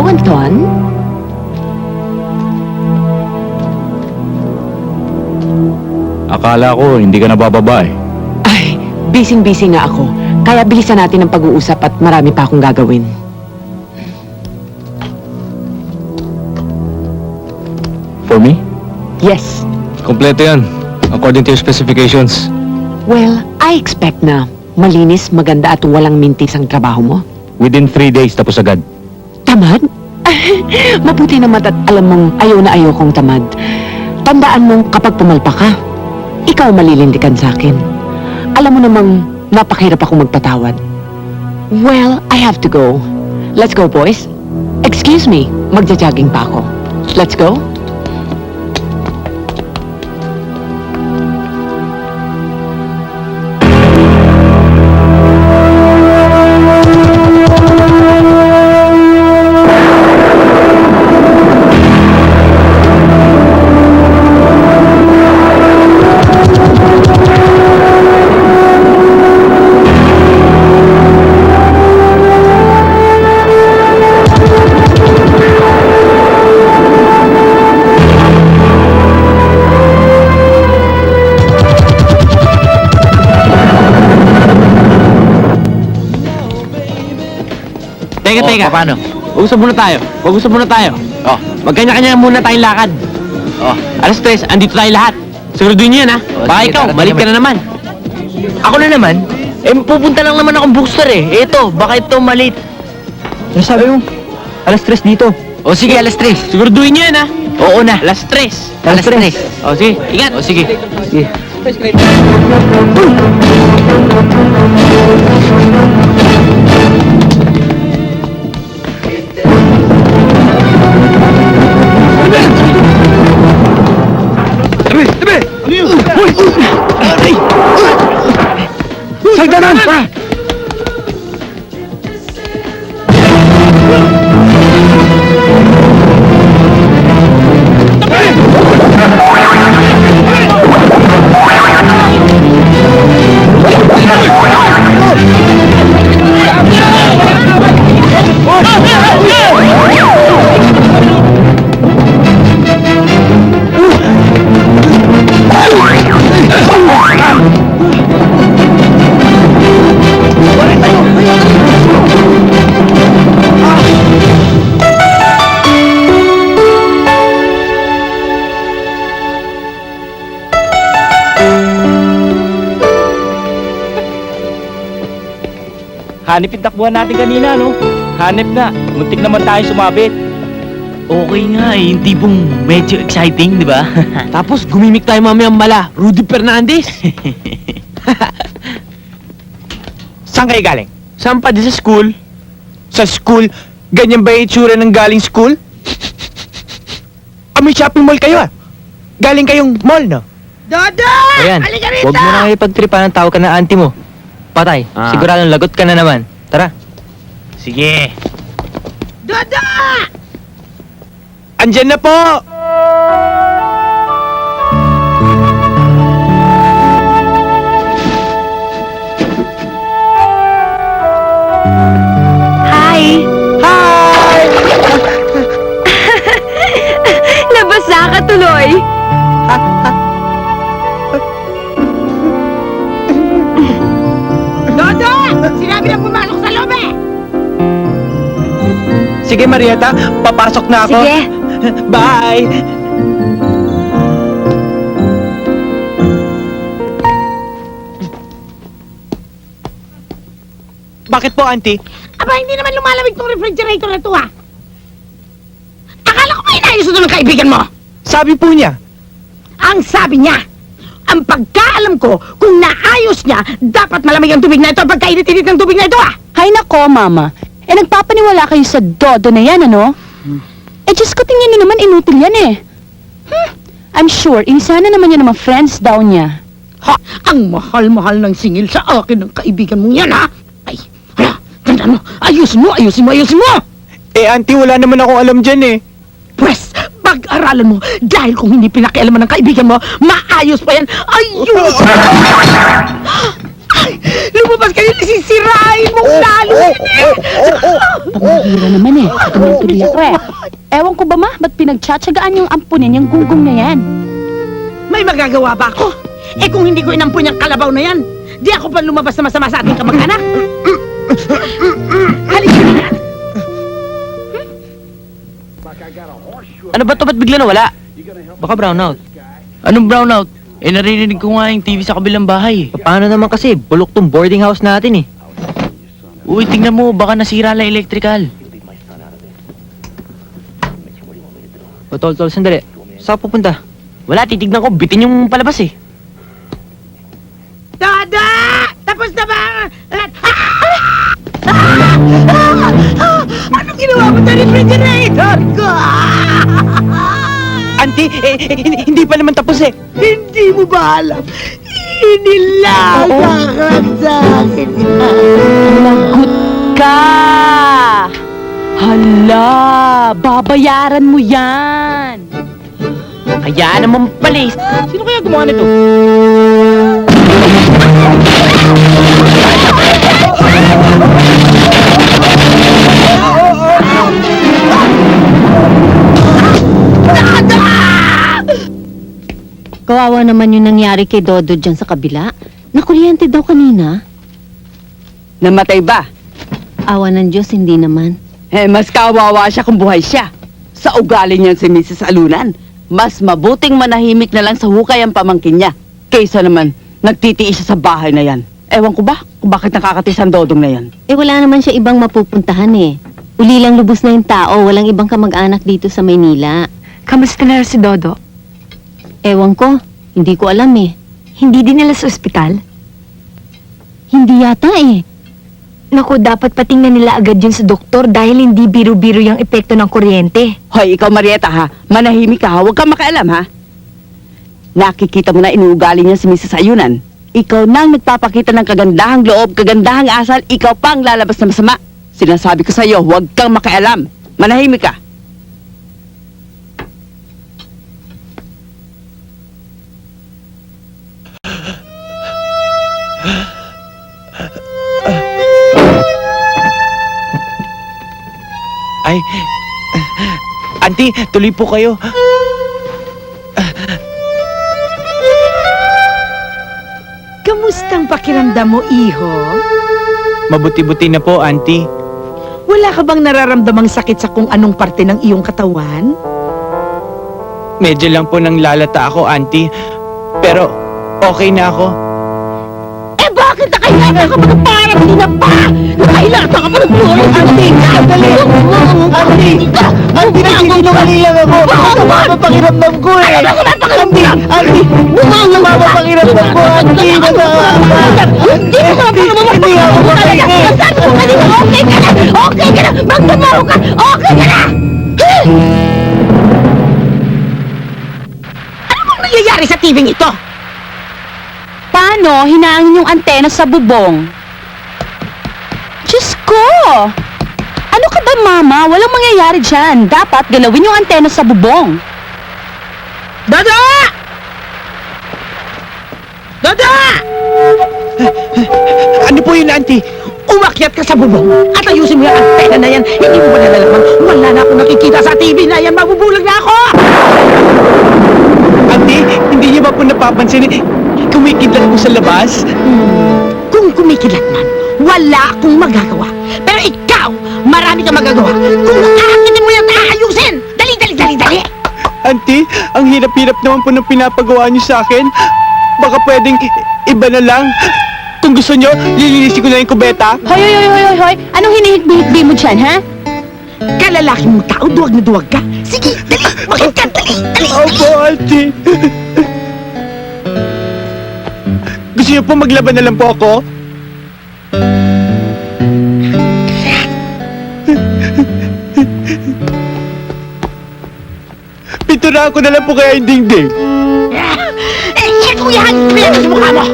Hello, Anton? Akala ko hindi ka nabababa eh. Ay, busy-busy nga ako. Kaya bilisan natin ang pag-uusap at marami pa akong gagawin. For me? Yes. Kompleto yan. According to your specifications. Well, I expect na malinis, maganda at walang mintis ang trabaho mo. Within 3 days tapos agad. Tamad? Mabuti naman at alam mong ayaw na ayaw kong tamad. Tandaan mong kapag pumalpa ka, ikaw malilindikan sa akin. Alam mo namang napakahirap akong magpatawad. Well, I have to go. Let's go, boys. Excuse me, magja-jogging pa ako. Let's go. Teka. Paano? Mag-usap muna tayo. Oh. Magkanya-kanya muna tayong lakad. Oh. Alas 3, andito tayo lahat. Siguraduhin niyo yan, ha? Oh, Baka sige, ikaw, darating balik ka na naman. Ako na naman? Pupunta lang naman akong bookstore eh. Ito, baka ito malit. Ano sabi mo? Alas 3 dito. O sige, alas 3. Siguraduhin niyo yan, ha? Oo na. Alas 3. Alas 3. O, sige. Ingat. O sige. Sige. Sagdanan! Hanip yung takbuhan natin kanina, no? Hanip nga. Muntik naman tayo sumabit. Okay nga eh. Yung tipong medyo exciting, di ba? Tapos gumimik tayo mamayang mala. Rudy Fernandez. Saan kayo galing? Saan pa di sa school? Sa school? Ganyan ba yung itsura ng galing school? May shopping mall kayo, ah. Galing kayong mall, no? Ayan, huwag mo na ipagtripan ng tawag ka na auntie mo. Patay, siguradong lagot ka na naman. Tara. Sige. Andyan na po! Hi! Hi! Nabasa ka tuloy! Dodo! Sinabi na pumasok sa loob eh! Sige, Marieta, papasok na ako. Sige. Bye! Bakit po, auntie? Aba, hindi naman lumalamig tong refrigerator na to ah! Akala ko ba inayos ito ng kaibigan mo? Sabi po niya. Ang sabi niya, ang pagkaalam ko, kung naayos niya, dapat malamig ang tubig na ito ang pagkainit-init ng tubig na ito ah! Hay nako, Mama. Nagpapaniwala kayo sa Dodo na yan, ano? Diyos ko, tingnan niyo naman, inutil yan eh. I'm sure, isa na naman yan ng mga friends daw niya. Ha! Ang mahal-mahal ng singil sa akin ng kaibigan mong yan ha! Ay, hala, tandaan mo, ayusin mo! Eh, auntie, wala naman akong alam dyan eh. Pwes, pag-aralan mo, dahil kung hindi pinakialaman ng kaibigan mo, maayos pa yan! Ayos! Ay, lumabas kayo, sisirain mo lalo yan eh! Pamahira naman eh. Tuloy ako eh. Ewan ko ba ma, ba't pinagtsatsagaan yung ampunin yung gunggong na yan? May magagawa ba ako? Eh kung hindi ko inampun yung kalabaw na yan, di ako pa lumabas na masama sa ating kamag-anak. Halika na! Ano ba to? Ba't bigla nawala? Baka brownout. Anong brownout? Eh, naririnig ko nga yung TV sa kabilang bahay. Paano naman kasi? Bulok tong boarding house natin eh. Uy, tingnan mo. Baka nasira lang electrical. O tol, sandali. Saan pupunta? Wala, titignan ko. Bitin yung palabas eh. Dada! Tapos na ba? Anong ginawa mo sa refrigerator ko? Auntie, hindi pa naman tapos eh. Hindi mo ba alam? Inilaga sa akin. Lagot ka! Hala, babayaran mo yan! Kaya naman pala eh. Sino kaya gumawa nito? Kawawa naman yung nangyari kay Dodo dyan sa kabila. Nakuryente daw kanina. Namatay ba? Awa ng Diyos, hindi naman. Eh, mas kawawa siya kung buhay siya. Sa ugali niyan si Mrs. Alunan, mas mabuting manahimik na lang sa hukay ang pamangkin niya. Kaysa naman, nagtitiis siya sa bahay na yan. Ewan ko ba kung bakit nakakatis ang dodong na yan. Eh wala naman siya ibang mapupuntahan eh. Uli lang lubos na yung tao, walang ibang kamag-anak dito sa Maynila. Kamusta na si Dodo? Ewan ko, hindi ko alam eh. Hindi din nila sa ospital? Hindi yata eh. Naku, dapat patingnan nila agad yun sa doktor dahil hindi biro-biro yung epekto ng kuryente. Hoy, ikaw Marieta ha, manahimik ka ha, huwag kang makialam ha. Nakikita mo na inuugali niya si Mrs. Ayunan. Ikaw nang nagpapakita ng kagandahang loob, kagandahang asal, ikaw pang lalabas na masama. Sinasabi ko sa iyo, huwag kang makialam. Manahimik ka. Ay, auntie, tuloy po kayo. Kamustang pakiramdam mo, iho? Mabuti-buti na po, auntie. Wala ka bang nararamdamang sakit sa kung anong parte ng iyong katawan? Medyo lang po nang lalata ako, auntie. Pero, okay na ako. Eh bakit nakahilata ka pa ng parang di na pa? Nakahilata ka pa ng buhay, ate! Dali! Ate! Ate, nagsisinungalingan ako! Mapapakiramdam ko eh! Ano ka mapakiramdam? Ate! Mapapakiramdam ko, ate! Hindi mo ka hindi ako makaingin! Sabi ko kanina, okay ka na! Okay ka na! Magtamaho ka! Okay ka na! Ano bang nangyayari sa TV ito? Paano hinaangin yung antena sa bubong? Diyos ko! Ano ka ba, Mama? Walang mangyayari dyan. Dapat galawin yung antena sa bubong. Dada! Dada! Ano po yun, auntie? Umakyat ka sa bubong at ayusin mo yung antena na yan. Hindi mo ba nalalaman? Wala na akong nakikita sa TV na yan. Mabubulag na ako! Auntie, hindi niyo ba po napapansin eh? Kumikidlat po sa labas? Kung kumikidlat man, wala akong magagawa. Pero ikaw, marami kang magagawa. Kung aakitin mo yan, aayusin! Dali, dali, dali, dali! Auntie, ang hirap-hirap naman po ng pinapagawa niyo sa akin. Baka pwedeng iba na lang. Kung gusto niyo, lilinisin ko na yung kubeta. Hoy, hoy, hoy, hoy, hoy, hoy! Anong hinihikbi-hikbi mo dyan, ha? Kalalaki mong tao, duwag na duwag ka. Sige, dali, bakit ka? Dali, dali, dali! Opo, auntie. Gusto niyo po maglaban na lang po ako? Pinturaan ko na lang po kaya yung dingding. Eh, kuya, kuya, sa mukha mo!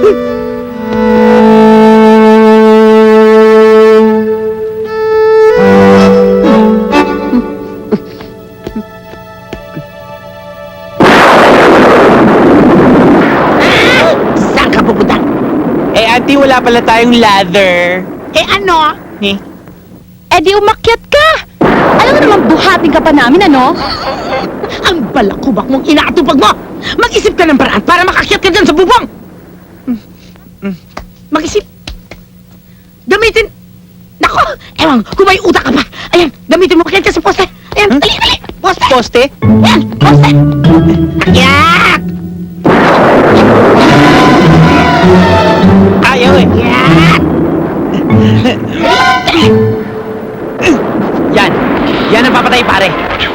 Saan ka pupunta? Eh, auntie, wala pala tayong lather. Eh ano? Eh di umakyat ka! Alam mo naman, buhating ka pa namin, ano? Ang balakubak mong inaatupag mo! Mag-isip ka ng paraan para makakyat ka dyan sa bubong! Mag-isip! Gamitin! Nako! Ewan, kung may utak ka pa! Ayan, gamitin mo akyat ka sa poste! Ayan, dali, dali! Poste! Poste? Ayan, poste! Akyat! Ayaw eh. Akyat! Yan ang papatay, pare.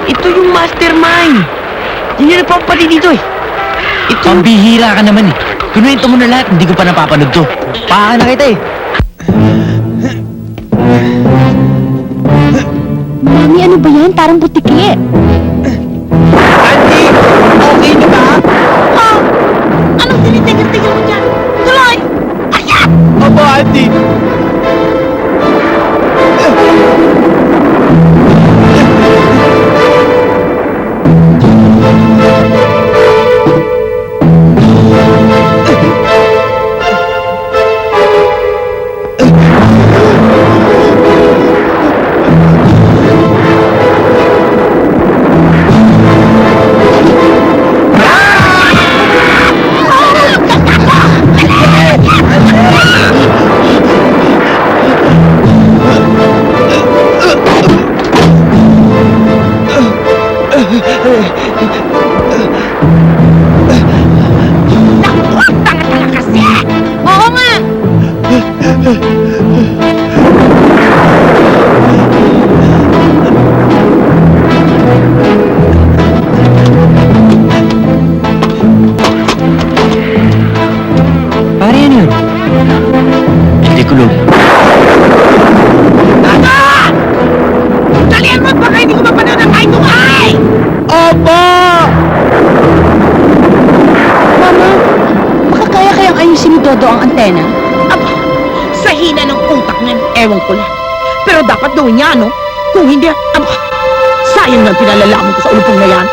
Ito yung mastermind. Yan yung nagpapatay dito eh. Ito. Pambihira ka naman eh. Kinuwento mo na lahat, hindi ko pa napapanood to. Paka na kita eh. Mami, ano ba yan? Parang butiki. Auntie, okay na ba? Oh! Anong tinitigil-tigil mo dyan? Tuloy! Akyat! Opo, auntie. Tanga-tanga kasi! Oo nga! Pare yan yun. Hindi kulog. Ano? Dalihan mo at baka hindi ko mapanood ang eye to eye! Opo! Mama, baka kaya-kayang ayusin ni Dodo ang antena? Aba, sa hina ng utak niyan, ewan ko lang. Pero dapat gawin niya, no? Kung hindi, aba, sayang lang pinalalaman ko sa ulupong na yan.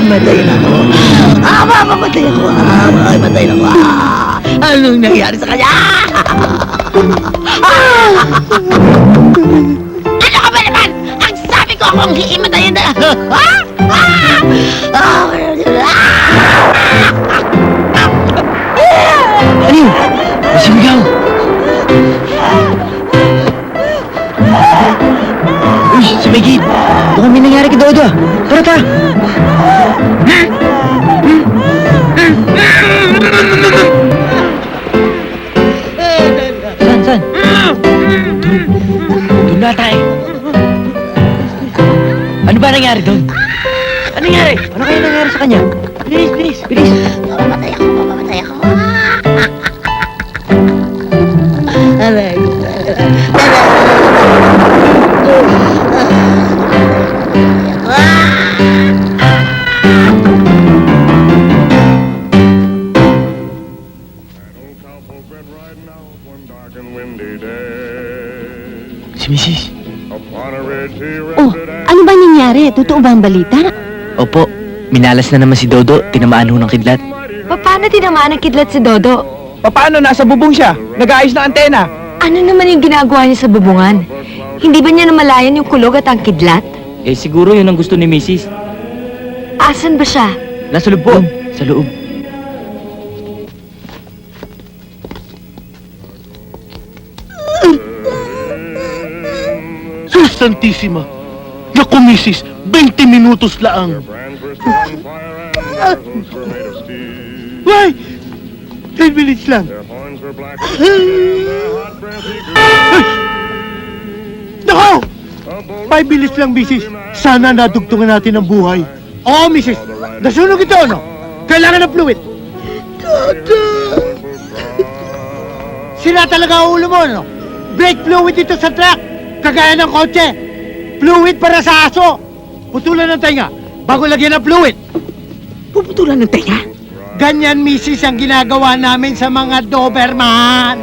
Mamamatay na ako. Mamamatay ako. Mamamatay na ako. Anong nangyari sa kanya? Ano ka ba naman? Ang sabi ko akong hiimatayin na. Ano yun? Masigaw. Uy, sa may gate. Baka may nangyari kay Dodo ah. Tara, tara. Saan? Doon na tayo. Ano ba nangyari doon? Ano nangyari? Ano kaya nangyari sa kanya? Bilis, bilis, bilis. Mamamatay ako. Mamamatay ako. Aray. Si Mrs. Oh, ano ba nangyari? Totoo ba ang balita? Opo, minalas na naman si Dodo. Tinamaan ho ng kidlat. Paano tinamaan ng kidlat si Dodo? Paano? Nasa bubong siya. Nag-aayos ng antena. Ano naman yung ginagawa niya sa bubungan? Hindi ba niya namalayan yung kulog at ang kidlat? Eh siguro yun ang gusto ni Mrs. Asan ba siya? Nasa loob po. Sa loob. Sus Santissima! Naku, misis, 20 minutos laang. Why? 10 minutes lang. Nako! 5 minutes lang, misis. Sana nadugtungan natin ang buhay. Oo, Mrs. Nasunog ito, no? Kailangan ng fluid. Sira talaga ang ulo mo, no? Brake fluid dito sa truck. Kagaya ng kotse. Fluid para sa aso. Putulan ng tenga bago lagyan ng fluid. Puputulan ng tenga? Ganyan, Mrs. ang ginagawa namin sa mga Doberman.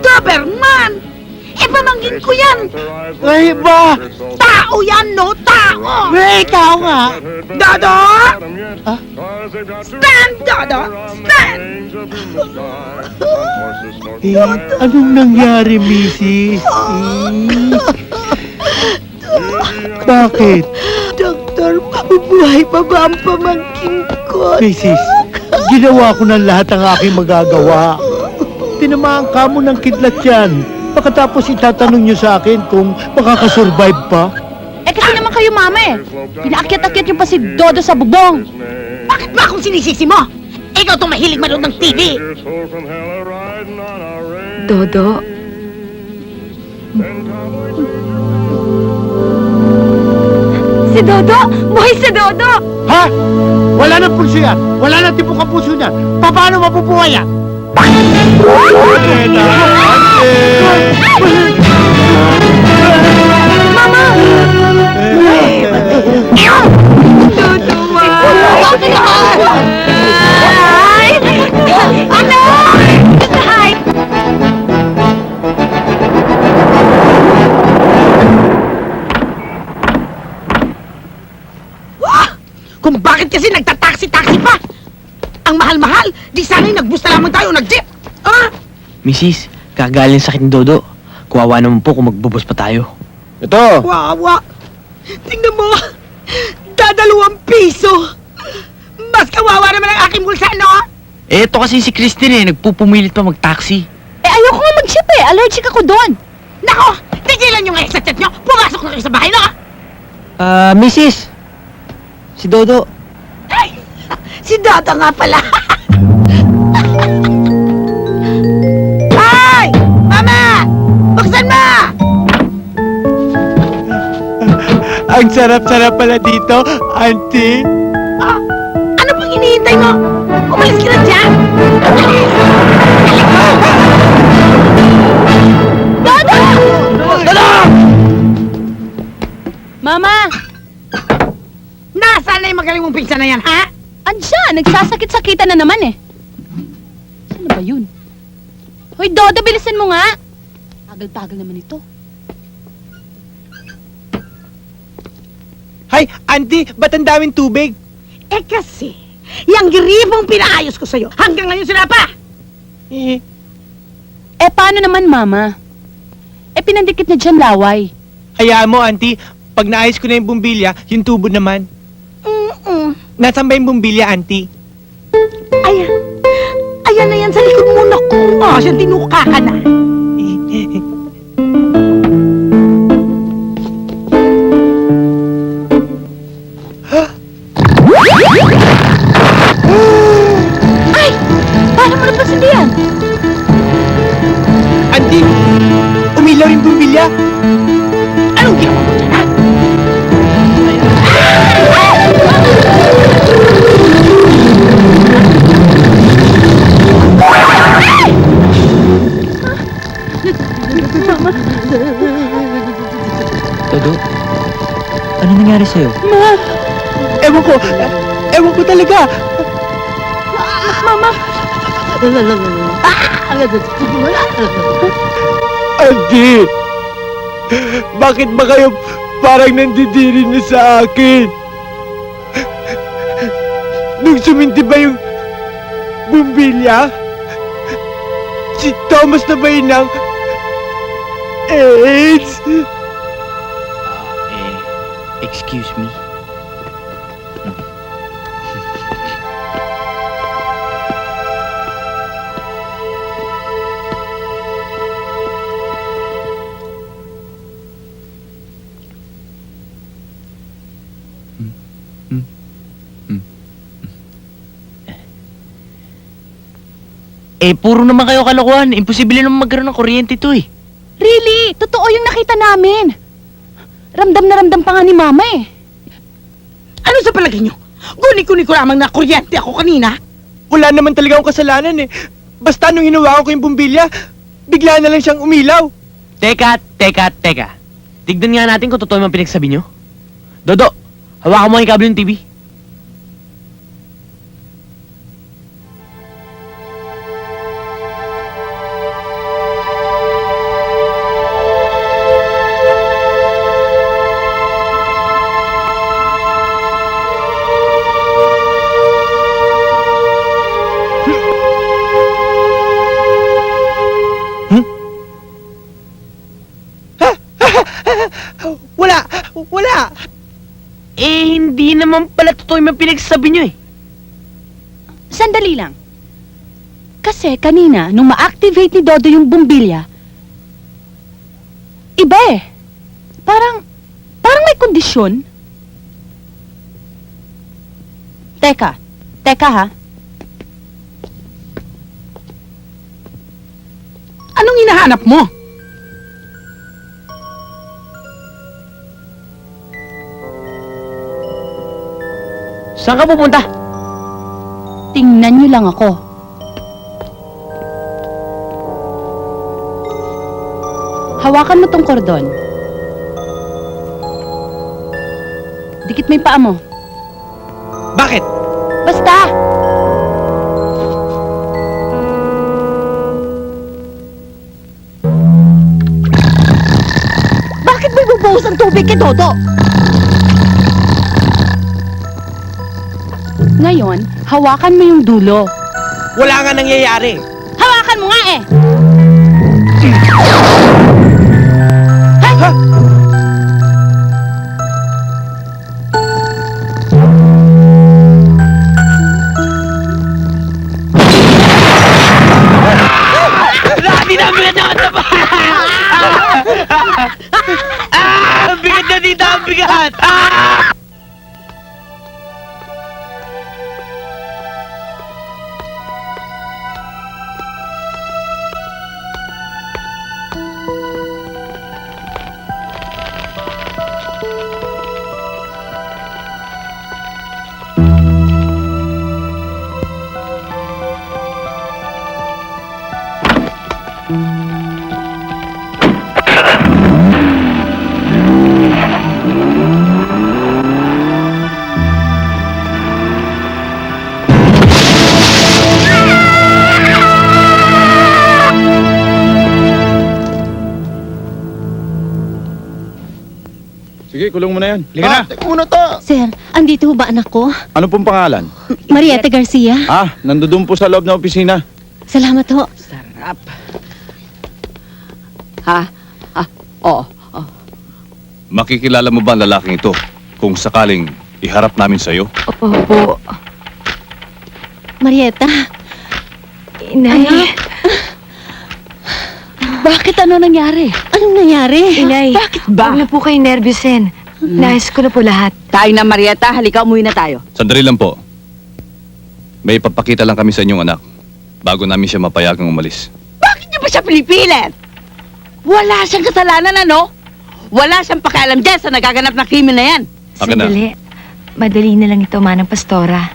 Doberman! Eh, pamangkin ko yan! Ay, ba? Tao yan, no? Tao! Tao nga. Dodo! Stand, Dodo! Stand! Anong nangyari, Mrs.? Bakit? Doktor, mabubuhay pa ba ang pamangkin ko? Mrs., ginawa ko ng lahat ang aking magagawa. Tinamaan ka mo ng kidlat yan. Pagkatapos itatanong niyo sa akin kung makakasurvive pa. Eh kasi naman kayo, mama eh. Pinaakyat-akyat yung pa si Dodo sa bubong. Bakit ba akong sinisisi mo? Ikaw itong mahilig manood ng TV. Dodo, si Dodo! Buhay si Dodo! Ha? Wala nang pulso yan. Wala nang tibok ang puso niya. Paano mapubuhay yan? Kung bakit kasi nagtataksi-taksi pa? Ang mahal-mahal, di sana'y nagbusta lamang tayo, nag-jeep! Ah! Mrs., kagaling sakit ni Dodo. Kuwawa naman po kung magbubus pa tayo. Ito! Wawa! Tingnan mo! Dadalawang piso! Mas kawawa naman ang aking bulsa, no? Eh, ito kasi si Christine eh. Nagpupumilit pa mag-taxi. Eh ayoko nga mag-ship eh. Allergic ako doon. Nako! Tigilan nyo nga yung sa chat nyo! Pumasok na kayo sa bahay, no? Mrs. Si Dodo. Ay! Si Dodo nga pala! Ay! Mama! Buksan mo! Ang sarap-sarap pala dito, auntie. Ah, ano pang hinihintay mo? Umalis ka na dyan! Alis! Dodo! Dodo! Mama! Nasaan na yung magaling mong pinsan na yan, ha? Andiyan, nagsasakit-sakitan na naman eh. Saan na ba yun? Hoy, Dodo, bilisan mo nga. Tagal-tagal naman ito. Hay, auntie, ba't ang daming tubig? Eh kasi, yung giribong pinaayos ko sa'yo, hanggang ngayon sila pa! Eh, Eh, paano naman, Mama? Eh, pinandikit na dyan laway. hayaan mo, auntie. Pag naayos ko na yung bumbilya, yung tubo naman. Nasaan ba yung bumbilya, auntie? Ayan. Ayan na yan sa likod mo, naku. Oh, siya tinuka ka na. Ay! Paano mo napasin yan? Auntie, umilaw yung bumbilya. Anong ginawa mo dyan, ha? Dodo, ano nangyari sa'yo? Ewan ko talaga. Mama! Auntie, bakit ba kayo parang nandidiri na sa akin? Nung suminti ba yung bumbilya? Si Thomas na ba yun ng AIDS? Excuse me? Eh, puro naman kayo kalokohan. Imposible naman magkaroon ng kuryente ito eh. Really? Totoo yung nakita namin. Ramdam na ramdam pa nga ni Mama eh. Ano sa palagay nyo? Guni-guni ko lamang na kuryente ako kanina. Wala naman talaga akong kasalanan eh. Basta nung hinawakan ko yung bumbilya, bigla na lang siyang umilaw. Teka. Tignan nga natin kung totoo yung pinagsabi nyo. Dodo, hawakan mo yung kable ng TV. Wala! Eh, hindi naman pala totoo yung pinagsabi nyo eh. Sandali lang. Kasi kanina, nung ma-activate ni Dodo yung bumbilya, iba eh. Parang may kondisyon. Teka ha. Anong hinahanap mo? Saan ka pupunta? Tingnan niyo lang ako. Hawakan mo tong kordon. Dikit mo yung paa mo. Bakit? Basta! Bakit may bubuhos ang tubig kay Dodo? Ngayon, hawakan mo yung dulo. Wala nga nangyayari. Hawakan mo nga eh! Hindi na bigat na ito pa! Ang bigat na dito! Ang bigat! Sige, kulong mo na yan. Liga na. Teka muna to. Sir, andito ho ba anak ko? Ano pong pangalan? Marieta Garcia. Nandoon po sa loob ng opisina. Salamat ho. Sarap. Oo. Makikilala mo ba ang lalaking ito kung sakaling iharap namin sa'yo? Opo. Marieta, Inay. Bakit ano nangyari? anong nangyari? Inay. Bakit ba? Huwag na po kayo nervyusin. Nais ko na po lahat. Tayo na, Marieta. Halika, umuwi na tayo. Sandali lang po. May ipapakita lang kami sa inyong anak bago namin siya mapayagang umalis. Bakit niyo ba siya pinipilit? Wala siyang kasalanan, ano? Wala siyang pakialam dyan sa nagaganap na krimen na yan. Akin na. Sandali. Madali na lang ito, Manang Pastora.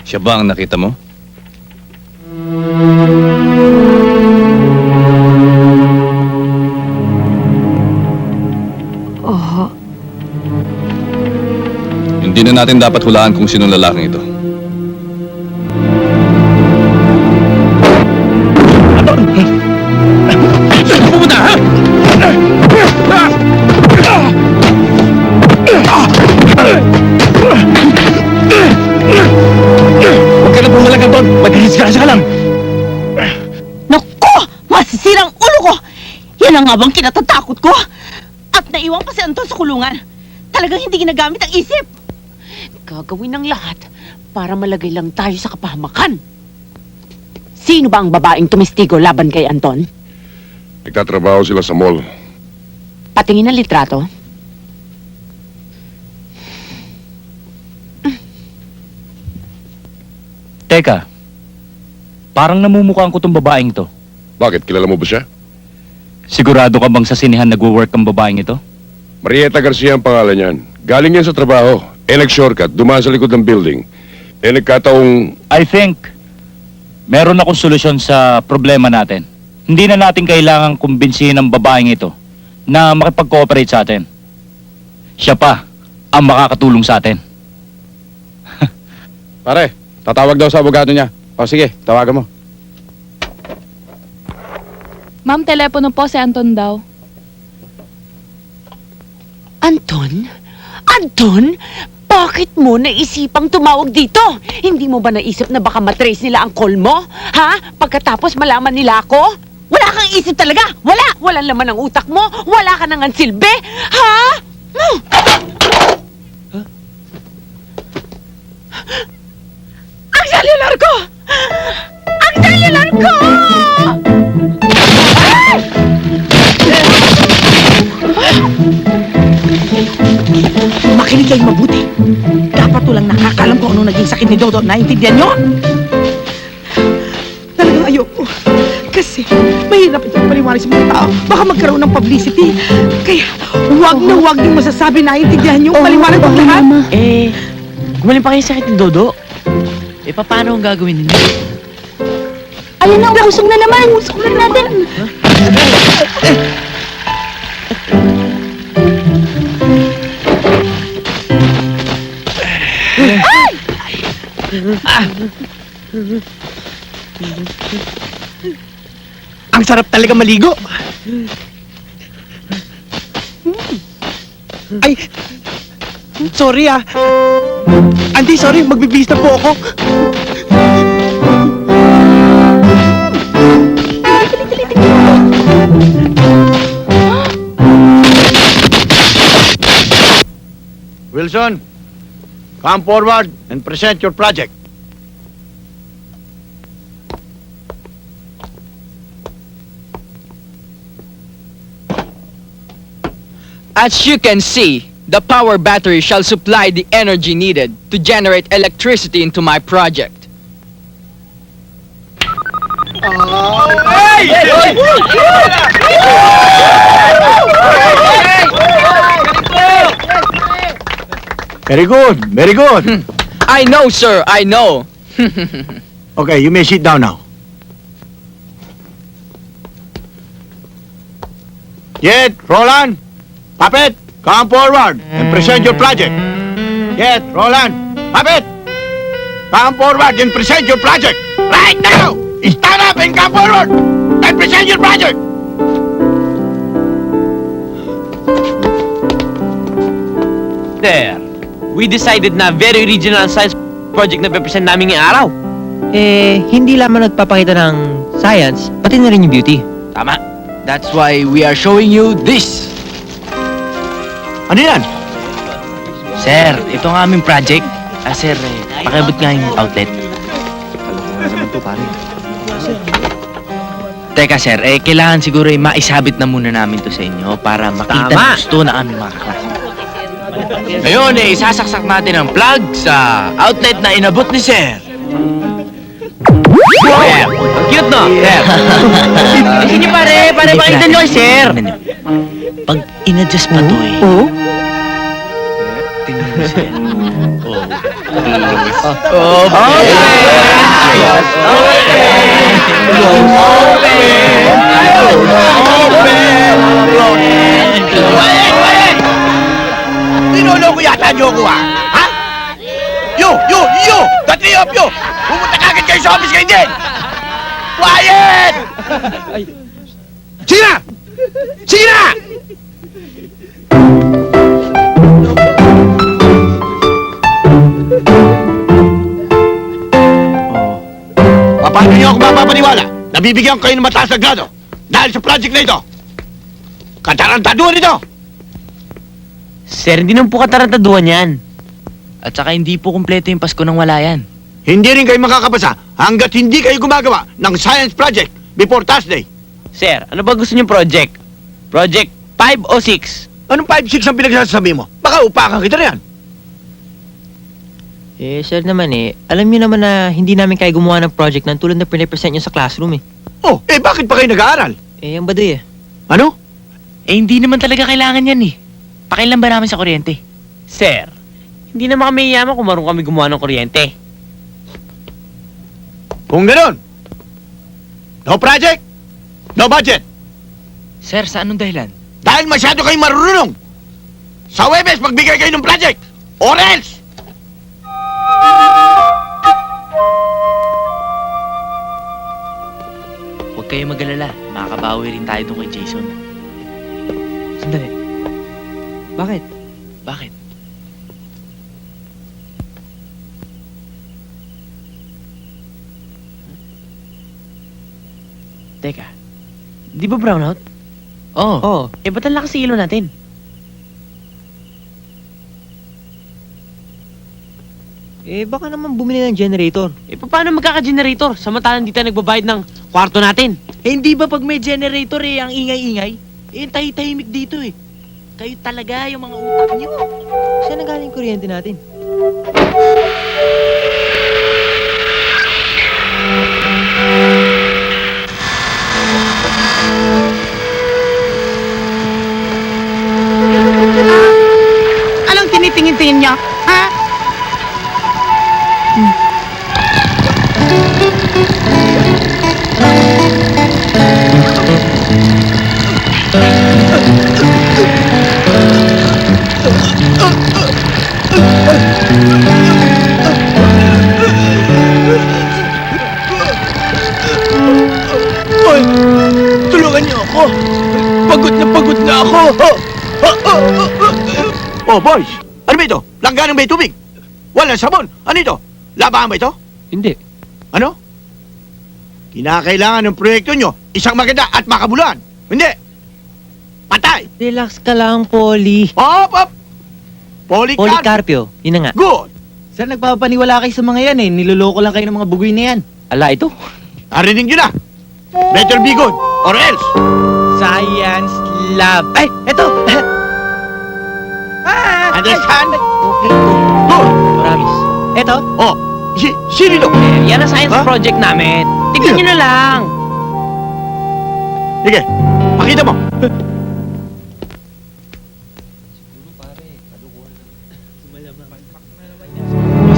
Siya ba ang nakita mo? Oo. Hindi na natin dapat hulaan kung sinong lalaking ito. Huwag ka na pumalag, Anton. Maghihisgrasya ka lang. Naku! Masisirang ulo ko! Yan ang nga bang kinatatakot ko? At naiwan pa si Anton sa kulungan. Talagang hindi ginagamit ang isip. Gagawin ng lahat para malagay lang tayo sa kapahamakan. Sino ba ang babaeng tumistigo laban kay Anton? Nagtatrabaho sila sa mall. Patingin ang litrato. Teka, parang namumukhaan ko tong babaeng to. Bakit? Kilala mo ba siya? Sigurado ka bang sa sinihan nagwo-work ang babaeng ito? Marieta Garcia ang pangalan niyan. Galing yan sa trabaho. Nag-shortcut, dumaan sa likod ng building. Nagkataong... I think, meron akong solusyon sa problema natin. Hindi na natin kailangang kumbinsihin ang babaeng ito na makipag-cooperate sa atin. Siya pa ang makakatulong sa atin. Pare, tatawag daw sa abogado niya. O sige, tawagan mo. Ma'am, telepono po si Anton daw. Anton? Anton? Bakit mo naisipang tumawag dito? Hindi mo ba naisip na baka matrace nila ang call mo? Ha? Pagkatapos malaman nila ako? Wala kang isip talaga! Wala! Walang laman ang utak mo! Wala ka nang silbi! Ha? Ang cellular ko! Ang cellular ko! Makinig kayo mabuti. Dapat walang nakakalam kung anong naging sakit ni Dodo. Naintindihan nyo? Talagang ayoko. Kasi mahirap itong paliwanag sa mga tao. Baka magkaroon ng publicity. Kaya huwag na huwag yung masasabi. Naintindihan nyo? Paliwanag ng lahat. Gumaling pa kayo sa sakit ni Dodo? Paano ang gagawin ninyo? Ayun na, usong na naman. Usong na natin. Ang sarap talaga maligo. Ay, sorry ah. Auntie, sorry, magbibihis na po ako. Wilson, come forward and present your project. As you can see, the power battery shall supply the energy needed to generate electricity into my project. Very good, very good. I know, sir, I know. Okay, you may sit down now. Yet, Roland, Puppet, come forward and present your project. Yet, Roland, Puppet, come forward and present your project. Right now! Stand up and come forward and present your project. There. We decided na very original science project na present namin ngayong araw. Hindi lamang nagpapakita ng science, pati na rin yung beauty. Tama. That's why we are showing you this. Ano yan? Sir, ito ang aming project. Sir, pakiabot nga yung outlet. Teka sir, kailangan siguro maisabit na muna namin to sa inyo para makita na gusto na aming mga kaklase. Ngayon, isasaksak natin ang plug sa outlet na inabot ni sir. Wow! Ang cute, no? Sir. Sige pare, pakita nyo kay sir. Pag in-adjust pa to tingnan mo sir. Tinulong ko yata nyo ko ha? You! The three of you! Pumunta kagad kayo sa office kayo din! Quiet! Sige na! Sige na! Paano niyo ako mapapaniwala? Nabibigyan ko kayo ng mataas na grado dahil sa project na ito. Katarantaduhan ito! Sir, hindi naman po katarantaduhan yan. At saka hindi po kumpleto yung Pasko nang wala yan. Hindi rin kayo makakapasa hanggat hindi kayo gumagawa ng science project before Thursday. Sir, ano ba gusto niyong project? Project 5 o 6? Anong 5-6 ang pinagsasabi mo? Baka upakan kita na yan. Sir naman alam niyo naman na hindi namin kaya gumawa ng project ng tulad na pinapresent niyo sa classroom Oh, bakit pa kayo nag-aaral? Ang baduy Ano? Eh, hindi naman talaga kailangan yan eh. Pakailan ba namin sa kuryente? Sir, hindi naman kami yaman kung marunong kami gumawa ng kuryente. Kung gano'n, no project, no budget. Sir, sa anong dahilan? Dahil masyado kayong marunong. Sa Webes, magbigay kayo ng project. Or else! Huwag kayo mag-alala. Makakabawi rin tayo doon kay Jason. Sandali. Bakit? Bakit? Teka, di ba brownout? Oo. Oo. Eh, ba't ang lakas ng ilaw natin? Eh, baka naman bumili ng generator. Eh, paano magkaka-generator? Samantalang di tayo nagbabayad ng kwarto natin. Eh, hindi ba pag may generator eh, ang ingay-ingay? Eh, tahimik dito eh. Kayo talaga, yung mga utak niyo. Saan na galing kuryente natin? Anong tinitingin-tingin niya? Ha? Hoy! Tulungan niyo ako! Pagod na ako! Oh, boys! Ano ba ito? Langganang may tubig? Walang sabon! Ano ito? Labahan ba ito? Hindi. Ano? Kinakailangan ng proyekto nyo isang maganda at makabuluhan. Hindi! Patay! Relax ka lang, Polly. Op! Policarp! Policarpio, yun na nga. Good! Sir, nagpapaniwala kayo sa mga yan eh. Niloloko lang kayo ng mga bugoy na yan. Ala, ito? Narinig nyo na! Better be good or else! Science lab. Ay, ito! Understand? Okay. Good! Promise. Ito? Oh, sino ito? Yan ang science Ha? project namin. Tignan nyo na lang. Sige, pakita mo.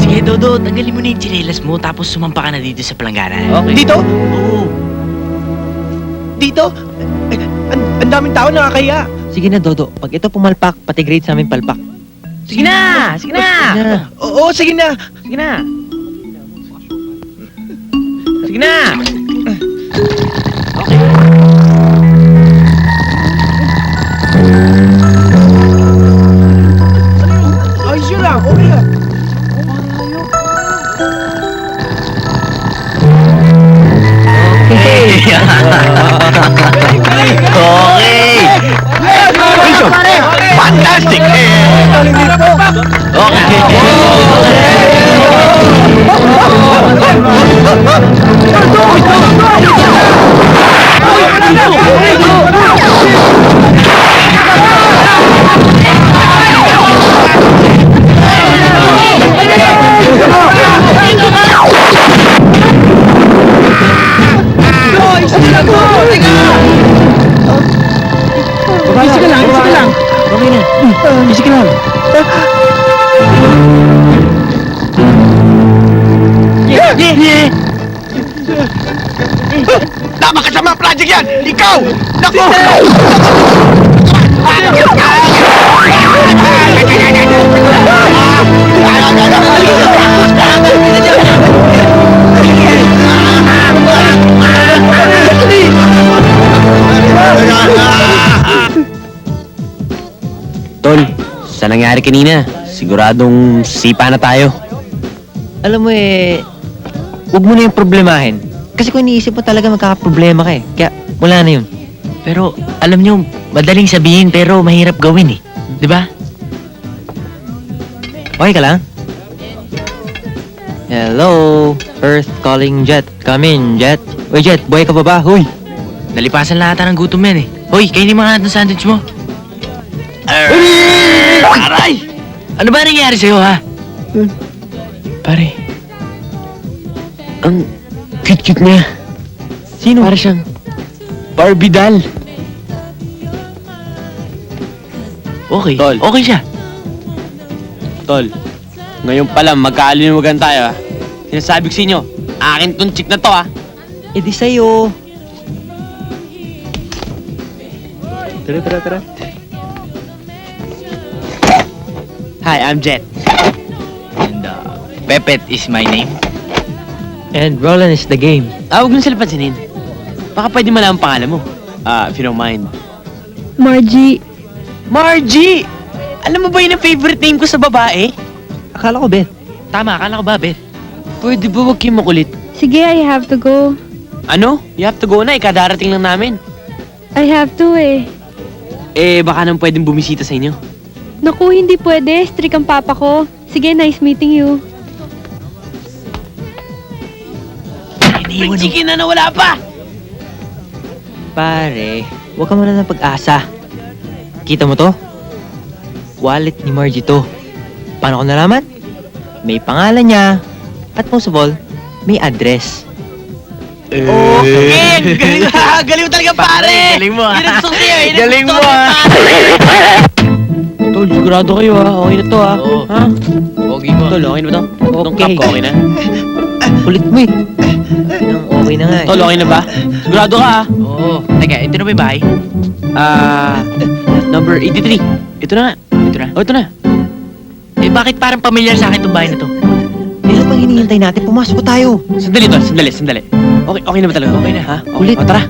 Sige, Dodo, tanggalin mo na yung tsinelas mo tapos sumampa ka na dito sa palanggana. Okay. Dito? Oo. Dito? Ang daming tao nakakaya. Sige na, Dodo. Pag ito pumalpak, pati grade sa amin palpak. Sige na! Sige na! Oo, sige na. Sige na. Sige na. Ayos yun lang. Okay lang. Wilson, fantastic! Easy ka lang, easy ka lang. Okay na. Easy ka lang. Napakasama project yan! Ikaw! Naku! Tol, sa nangyari kanina, siguradong sipa na tayo. Alam mo huwag mo na yung problemahin. Kasi kung iniisip mo talaga magkakaproblema ka eh. Kaya wala na yun. Pero, alam nyo, madaling sabihin pero mahirap gawin eh. Di ba? Okay ka lang? Hello, Earth calling Jet. Come in, Jet. Uy, Jet, buhay ka pa ba? Huy! Nalipasan lahat ng gutom yan eh. Hoy, kainin mo nga ng sandwich mo. Aray! Ano ba nangyari sa'yo ha? Pare, ang cute-cute niya. Sino? Para siyang Barbie doll. Okay. Tol. Okay siya. Tol, ngayon pa lang magkaaliniwagan tayo, ha? Sinasabi ko sa inyo, akin tong chick na to, ha? Eh di sa'yo. Tara. Hi, I'm Jet. And Pepet is my name. And Roland is the game. Huwag mo sila pansinin. Baka pwede malaman ang pangalan mo. If you don't mind. Margie. Margie! Alam mo ba yun ang favorite name ko sa babae? Akala ko, Beth. Tama, akala ko ba, Beth? Pwede ba huwag kayong makulit? Sige, I have to go. Ano? You have to go na, ikadarating lang namin. I have to eh. Baka nang pwedeng bumisita sa inyo. Naku, hindi pwede. Strict ang papa ko. Sige, nice meeting you. May chicken na nawala pa! Pare, huwag ka muna ng pag-asa. Kita mo to? Wallet ni Margie to. Paano ko nalaman? May pangalan niya. At most of all, may address. Okay! Galing mo talaga, pare! Galing mo, ha? Yun ang gusto ko sa'yo, galing mo, ha? Tol, sigurado kayo, ha? Okay na to, ha? Oo. Ha? Okay mo. Tol, okay na ba to? Itong cup ko, okay na? Kulit mo eh. Okay na nga eh. Tol, okay na ba? Sigurado ka, ha? Oo. Teka, ito na ba yung bahay? Number 83. Ito na nga. Ito na. Oh, ito na. Eh bakit parang pamilyar sa akin itong bahay na to? Pero pang hinihintay natin, pumasok tayo. Sandali, Tol. Sandali. Okay na ba talaga? Okay na. Ha? Kulit. O, tara.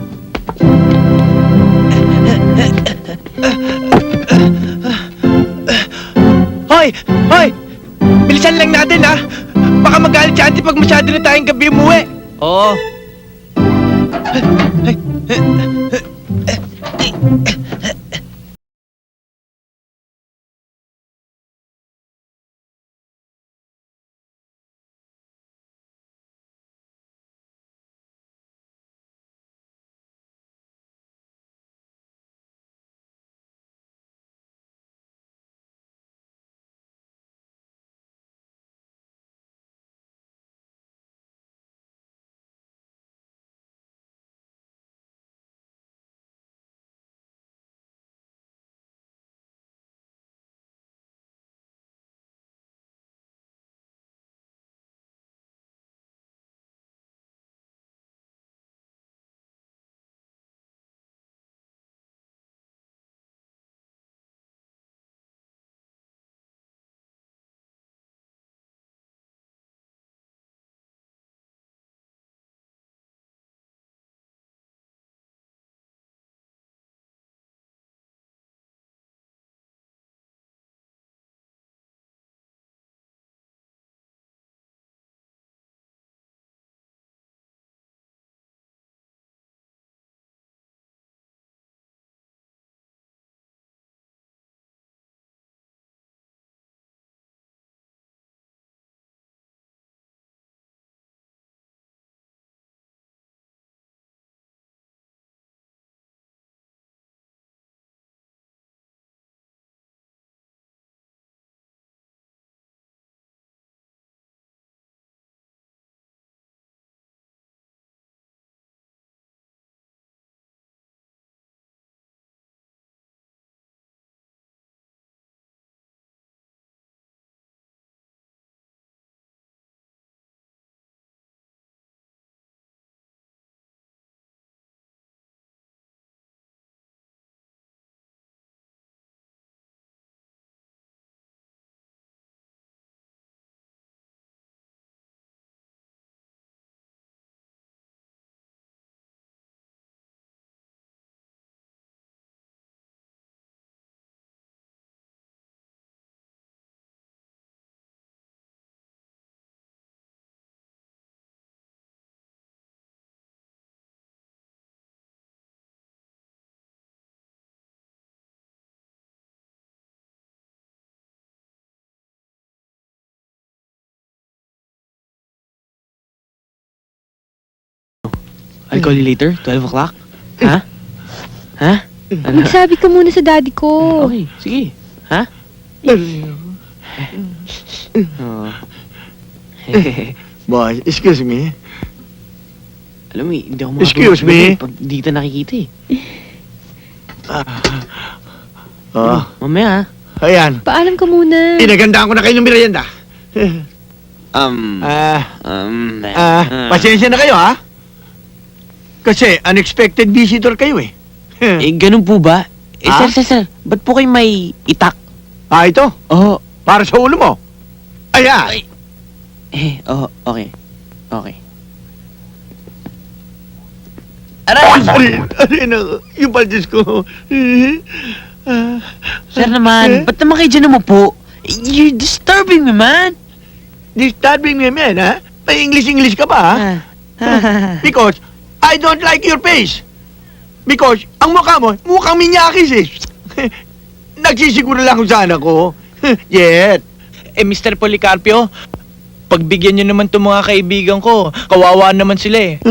Hoy! Bilisan lang natin, ha? Baka magalit si auntie pag masyado na tayong gabi umuwi. Oo. I'll call you later, 12 o'clock. Ha? Ha? Ano? Magsabi ka muna sa daddy ko. Okay, sige. Ha? Oh. Boy, excuse me. Alam mo, hindi ako Excuse me? pag di kita nakikita eh. Oh, Mamaya. ayan. Paalam ka muna. Inagandaan ko na kayo ng merienda. Um, Pasensya na kayo, ha? Kasi unexpected visitor kayo, eh. ganun po ba? Ah? Sir, ba't po kayo may itak? Ito? Oo. Para sa ulo mo. Ayan. Okay. Okay. Aray na, yung paldes ko. Sir naman, ba't naman kayo dyan umupo? You're disturbing me, man. Disturbing me, man, ha? May English ka ba, ha? Because I don't like your face. Because ang mukha mo, mukhang minyakis, eh. Nagsisiguro lang kung saan ako. Yet. Mr. Policarpio, pagbigyan niyo naman itong mga kaibigan ko. Kawawa naman sila eh.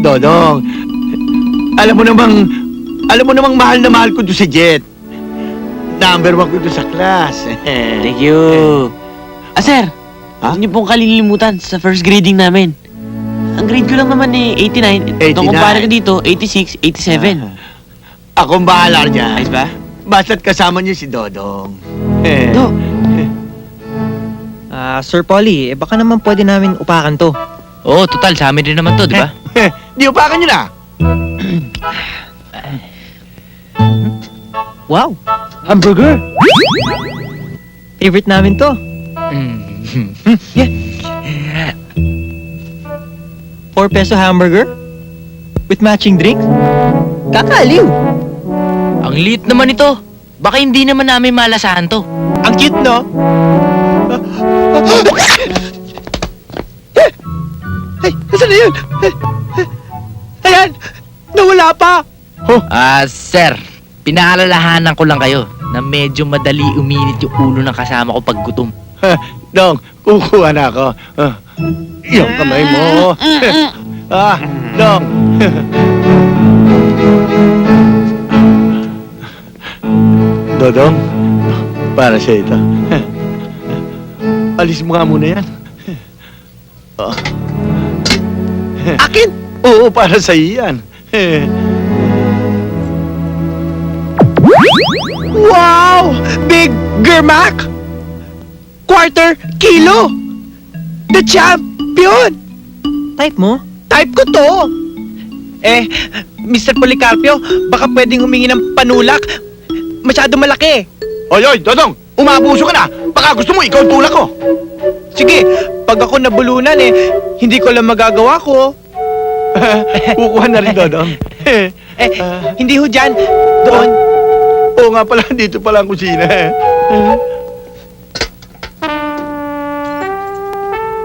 Dodong, alam mo namang mahal na mahal ko to si Jet. Number 1 ko to sa class. Thank you. Sir, huwag niyo pong kalilimutan sa first grading namin. Ang grade ko lang naman eh, 89. Itong kumpara ko dito, 86, 87. Akong bahala dyan. Ayos ba? Basta't kasama niyo si Dodong. Do. Sir Polly, baka naman pwede namin upakan to. Oo, total, sa amin din naman to, di ba? Di upakan niyo na. Wow! Hamburger? Favorite namin to. Yeah. 4 peso hamburger? With matching drinks? Kakaliw! Ang liit naman ito. Baka hindi naman namin malasahan to. Ang cute, no? Ay, nasaan na yun? Ayan! Nawala pa! Sir, pinaalalahanan ko lang kayo na medyo madali uminit yung ulo ng kasama ko pag gutom. Dong, kukuha na ako. Yung kamay mo. Dong. Dodong, para sa ito. Alis mo nga muna yan. Akin? Oo, para sa iyan. Wow! Big Germac! Quarter kilo! The champion! Type mo? Type ko to! Mr. Policarpio, baka pwedeng humingi ng panulak. Masyado malaki. Oy, Dodong, umabuso ka na. Baka gusto mo, ikaw ang tulak ko. Sige, pag ako nabulunan hindi ko lang magagawa ko. Kukuha na rin, Dodong. Hindi ho dyan. Doon. Oo nga pala, dito pala ang kusina.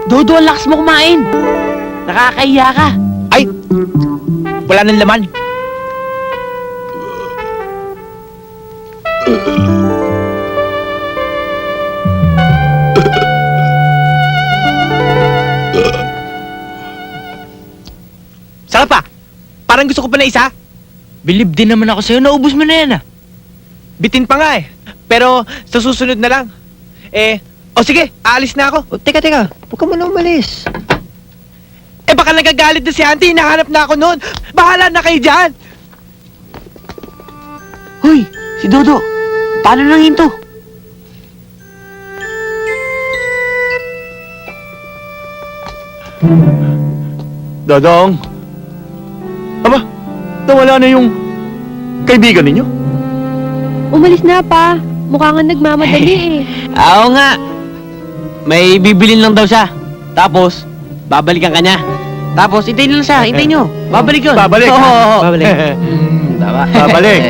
Dodo, ang lakas mo kumain. Nakakahiya ka. Ay, wala nang laman. Sarap pa. Parang gusto ko pa na isa. Bilib din naman ako sa'yo, naubos mo na yan Bitin pa nga Pero sa susunod na lang. Sige, aalis na ako. Teka. Huwag ka muna umalis. Baka nagagalit na si Auntie, hinahanap na ako noon. Bahala na kayo dyan. Hoy, si Dodo. Paano nang hinto? Dodong. Aba, nawala na yung kaibigan ninyo. Umalis na pa. Mukha nga nagmamadali eh. Oo nga. May bibilin lang daw siya. Tapos, babalikan ka niya. Tapos, hintayin lang siya. Hintayin nyo. Babalik yun. Babalik. Oo. Babalik. Tama. Babalik.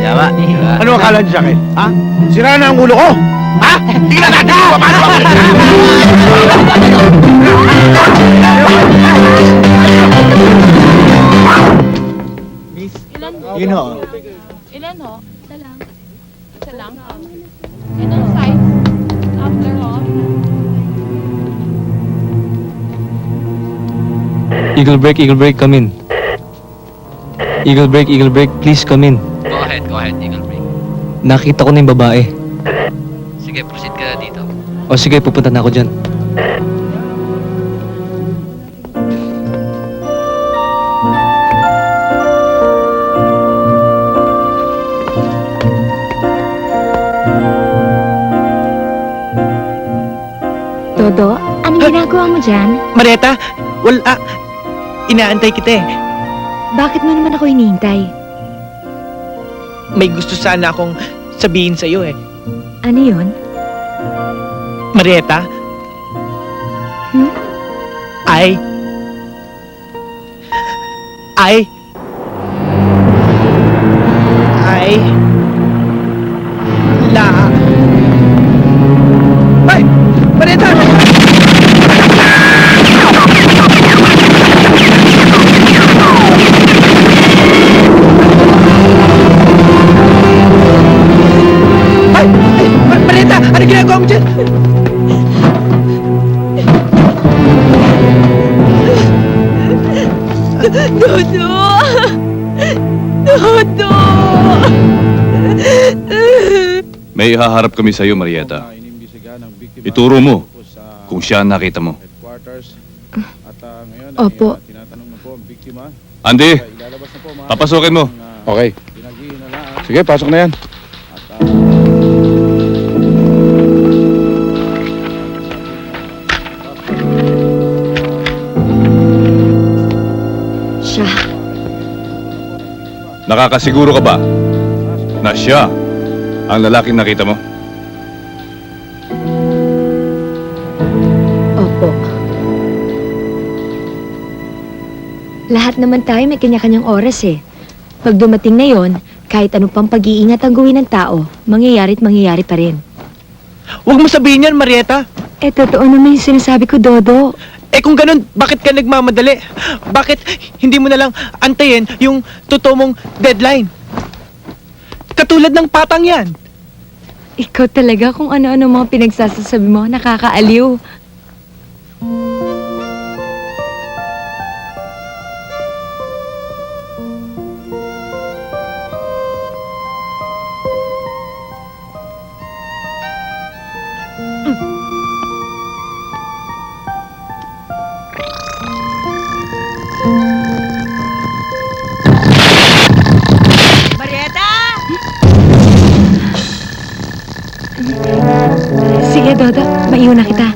Tama. Ano akala niyo sa akin? Ha? Sira na ang ulo ko? Ha? Tingnan natin kung paano babalik. Yun ho. Ilan ho? Isa lang. Isa lang? Anong size? After ho? Eagle break, come in. Eagle break, please come in. Go ahead, Eagle Break. Nakita ko na yung babae. Sige, proceed ka na dito. O sige, pupunta na ako dyan. ginagawa mo dyan? Marieta, wala. Inaantay kita eh. Bakit mo naman ako hinihintay? May gusto sana akong sabihin sa'yo eh. Ano yun? Marieta? Hmm? I Ay! Marieta! Ay! Marieta! Ano ginagawa mo dyan? Dodo! Dodo! May ihaharap kami sa iyo, Marieta. Ituro mo kung siya ang nakita mo. Opo. Andy, papasukin mo. Okay. Sige, pasok na yan. Siya. Nakakasiguro ka ba na siya ang lalaking nakita mo? Opo. Lahat naman tayo may kanya-kanyang oras eh. Pag dumating na yon, kahit anong pang pag-iingat ang gawin ng tao, mangyayarit mangyayari pa rin. Huwag mo sabihin yan, Marieta. Eh, totoo naman yung sinasabi ko, Dodo. Eh kung ganun, bakit ka nagmamadali? Bakit hindi mo na lang antayin yung totoo mong deadline? Katulad ng patang yan. Ikaw talaga kung ano-ano mga pinagsasasabi mo, nakakaaliw. Sige, Dodo. Maiuna kita.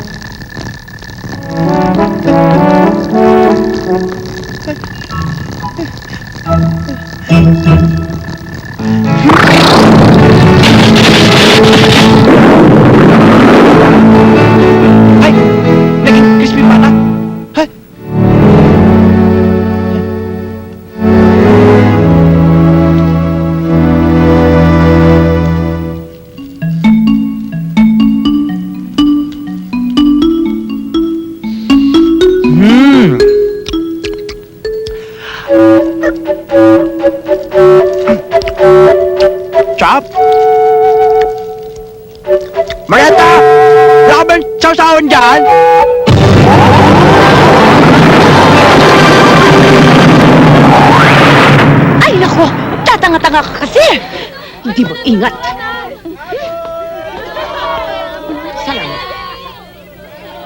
Ay! Naging crispy pata. Ha? Chop! Marieta! Wala ka bang sawsawan dyan? Ay, nako! Tatanga-tanga ka kasi! Hindi mo ingat. Salamat.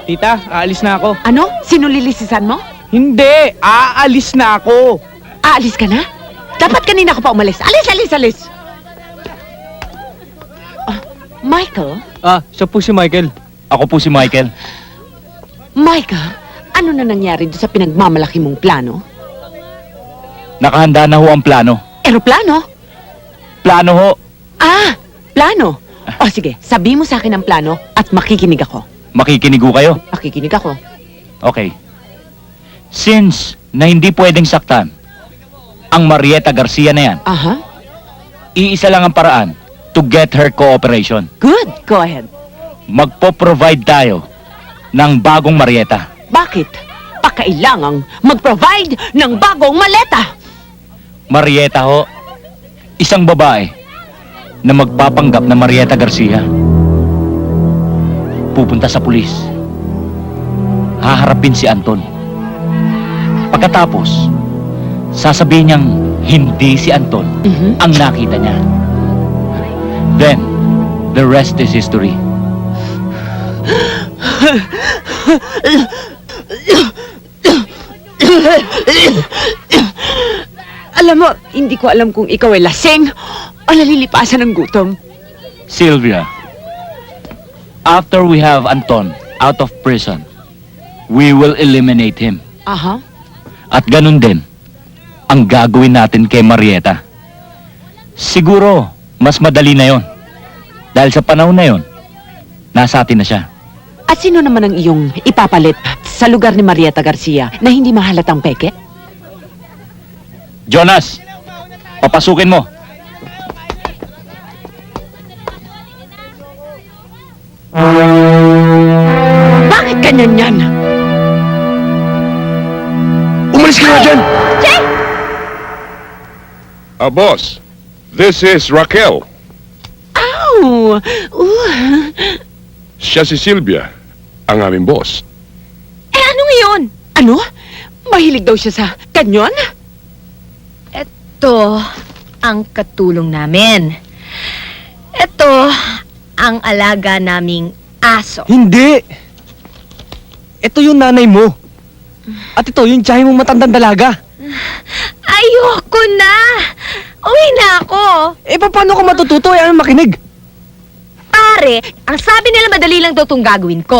Tita, aalis na ako. Ano? Sinulilisisan mo? Hindi! Aalis na ako! Aalis ka na? Dapat kanina ka pa umalis. Alis, alis, alis! Michael? Siya po si Michael. Ako po si Michael. Michael, ano na nangyari doon sa pinagmamalaki mong plano? Nakahanda na ho ang plano. Eroplano? Plano ho. Ah, plano. O sige, sabi mo sa akin ang plano at makikinig ako. Makikinig ho kayo. Makikinig ako. Okay. Since na hindi pwedeng saktan ang Marieta Garcia na yan, Aha, iisa lang ang paraan to get her cooperation. good. Go ahead. Magpo-provide tayo ng bagong Marieta. Bakit? Pakailangang mag-provide ng bagong maleta. Marieta ho, isang babae na magpapanggap na Marieta Garcia. Pupunta sa pulis. Haharapin si Anton. Pagkatapos, sasabihin niyang hindi si Anton ang nakita niya. Then, the rest is history. Alam mo, hindi ko alam kung ikaw ay lasing o nalilipasan ng gutom. Sylvia, after we have Anton out of prison, we will eliminate him. Aha. At ganun din ang gagawin natin kay Marieta. Siguro, mas madali na yon. Dahil sa panahon na yon, nasa atin na siya. At sino naman ang iyong ipapalit sa lugar ni Marieta Garcia na hindi mahalatang peke? Jonas, papasukin mo. Bakit ganyan yan? Umalis ka na dyan! Jay! Boss, this is Raquel. Ow! Siya si Sylvia, ang aming boss. Eh, ano ngayon? Ano? Mahilig daw siya sa kanyon? Ito ang katulong namin. Ito ang alaga naming aso. Hindi! Ito yung nanay mo. At ito yung tiyahin mong matandang dalaga. Ayoko na! Uwi na ako! Eh, paano ka matututo? Ayaw makinig. Pare, ang sabi nila madali lang daw itong gagawin ko.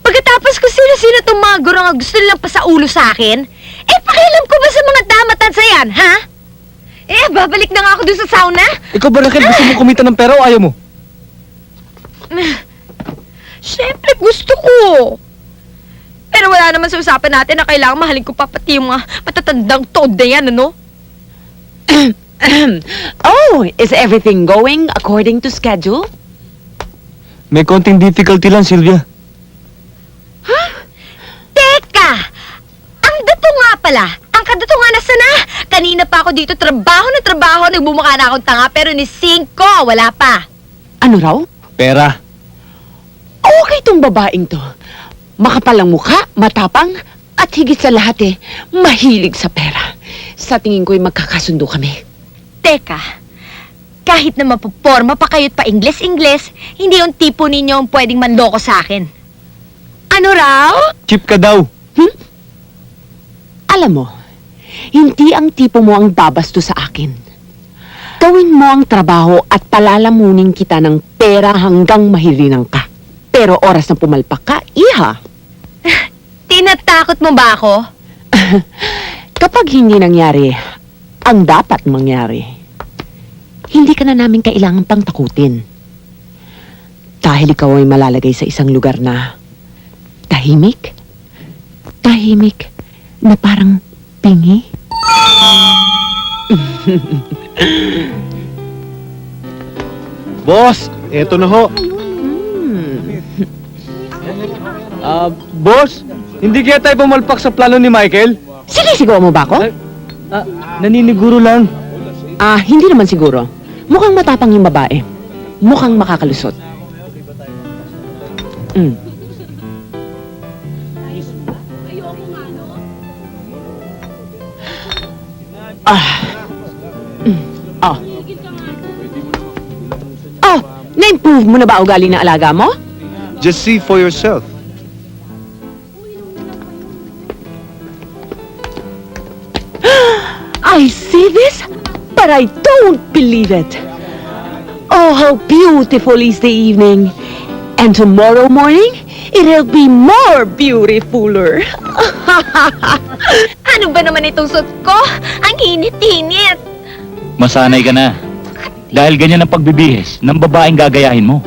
Pagkatapos ko sino-sino itong mga gurang ang gusto nilang pasaulo sa akin, eh pakialam ko ba sa mga damatan sa yan, ha? Eh, babalik na nga ako dun sa sauna. Ikaw ba, Raquel, gusto mo kumita ng pera o ayaw mo? Siyempre gusto ko. Pero wala naman sa usapan natin na kailangan mahalin ko pa pati yung mga matatandang toad na yan, ano? Oh, is everything going according to schedule? May konting difficulty lang, Sylvia. Teka! Ang dato nga pala! Ang kadato nga nasa na! Kanina pa ako dito, trabaho na trabaho, nagbumukha na akong tanga, pero ni Cinco, wala pa. Ano raw? Pera. Okay tong babaeng to. Makapal ang mukha, matapang, at higit sa lahat mahilig sa pera. Sa tingin ko'y magkakasundo kami. Teka, kahit na mapuporma pa kayo't pa Ingles-Ingles, hindi yung tipo ninyo ang pwedeng manloko sa akin. Ano raw? Cheap ka daw. Alam mo, hindi ang tipo mo ang babasto sa akin. Gawin mo ang trabaho at palalamunin kita ng pera hanggang mahirinang ka. Pero oras na pumalpak ka, iha. Tinatakot mo ba ako? Kapag hindi nangyari ang dapat mangyari, hindi ka na namin kailangan pang takutin. Dahil ikaw ay malalagay sa isang lugar na tahimik na parang pingi. Boss, eto na ho. Boss, hindi kaya tayo pumalpak sa plano ni Michael? Sinisigaw mo ba ako? Naniniguro lang. Hindi naman siguro. Mukhang matapang yung babae. Mukhang makakalusot. Na-improve mo na ba ugali ng alaga mo? Just see for yourself. I see this, but I don't believe it. Oh, how beautiful is the evening. And tomorrow morning, it'll be more beautifuler. Ano ba naman itong suot ko? Ang init-init. Masanay ka na. Dahil ganyan ang pagbibihis ng babaeng gagayahin mo.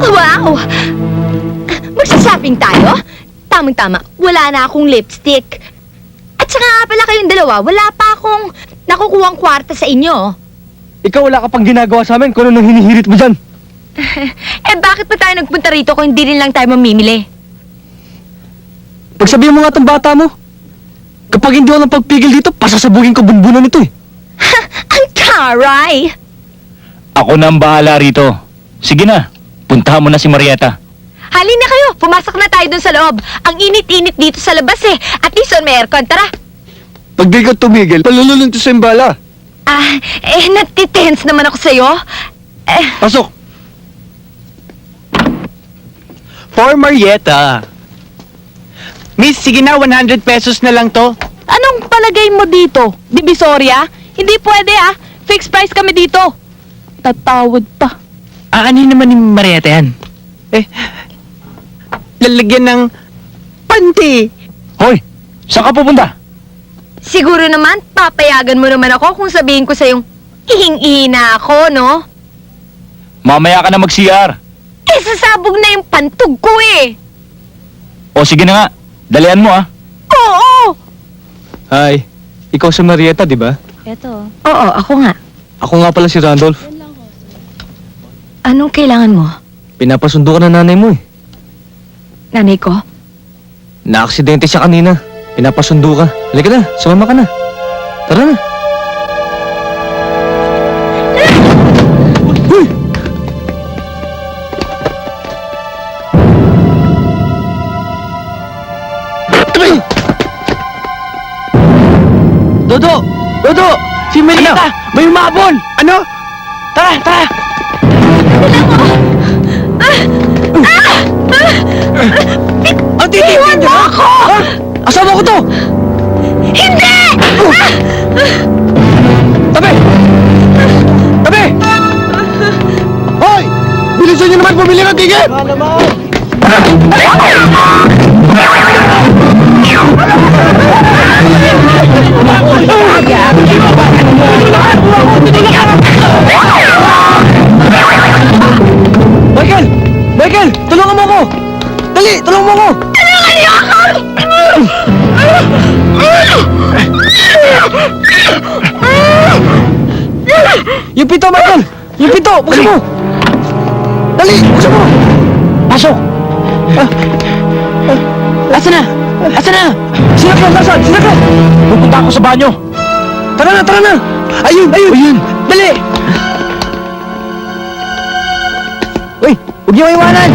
Wow! Magsashopping tayo? Tamang-tama, wala na akong lipstick. At saka nga pala kayong dalawa, wala pa akong nakukuhang kwarta sa inyo. Ikaw wala ka pang ginagawa sa amin kung ano nang hinihirit mo dyan. Eh bakit pa tayo nagpunta rito kung hindi rin lang tayo mamimili? Pagsabihin mo nga tong bata mo. Kapag hindi ako nang pagpigil dito, pasasabugin ko bunbunan nito eh. Ang taray! Ako na ang bahala rito. Sige na, puntahan mo na si Marieta. Halina kayo, pumasok na tayo dun sa loob. Ang init-init dito sa labas eh. At least may aircon, tara. Pag di ka tumigil, palululong to sa imbala. Natitense naman ako sa'yo. Pasok! For Marietta. Miss, sige na, 100 pesos na lang to. Anong palagay mo dito? Divisoria? Hindi pwede Fixed price kami dito. Tatawad pa. Aanin naman ni Marietta yan. Lalagyan ng panty. Hoy, saan ka pupunta? Siguro naman, papayagan mo naman ako kung sabihin ko sa'yong ihing-ihi na ako, no? Mamaya ka na mag-CR. Sasabog na yung pantog ko O sige na nga, dalian mo Oo! Hi. Ikaw si Marietta, di ba? Eto. Oo, ako nga. Ako nga pala si Randolph. Anong kailangan mo? Pinapasundo ka na nanay mo Nanay ko? Naaksidente siya kanina. Pinapasundo ka. Halika na, sumama ka na. Tara na. Dodo! Dodo! Si Marietta! May umabol! Ano? Tara, tara! Ang titiwan mo ako! Asawa ko to! Hindi! Tabi! Tabi! Hoy! Bilisan niyo naman bumili ng ticket! Michael! Michael! Tulungan mo ako! Dali! Tulungan mo ako! Tulungan niyo ako! Yung pito, Michael! Yung pito! Buksan mo! Dali! Buksan mo! Pasok! Asa na? Asa na? Sinaklan! Nasaan? Sinaklan! Pupunta ako sa banyo. Tara na! Tara na! Ayun! Ayun! Ayun! Dali! Uy! Huwag niyo iwanan!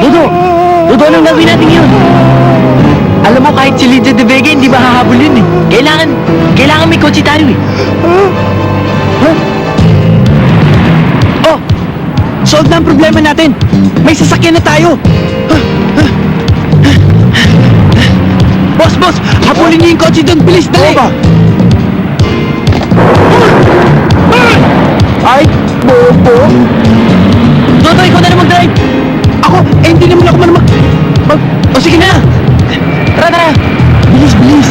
Dodo! Dodo, anong gawin natin yun? Alam mo, kahit si Lydia de Vega, hindi ba hahabol yun Kailangan may kotse tayo Oh! Solve na ang problema natin! May sasakyan na tayo! Boss! Boss! Habulin niyo yung kotse doon! Bilis! Dali! Ay! Bobo! Dodo, ikaw na mag-drive! Ako? Hindi naman ako O sige na! Tara, tara! Bilis, bilis!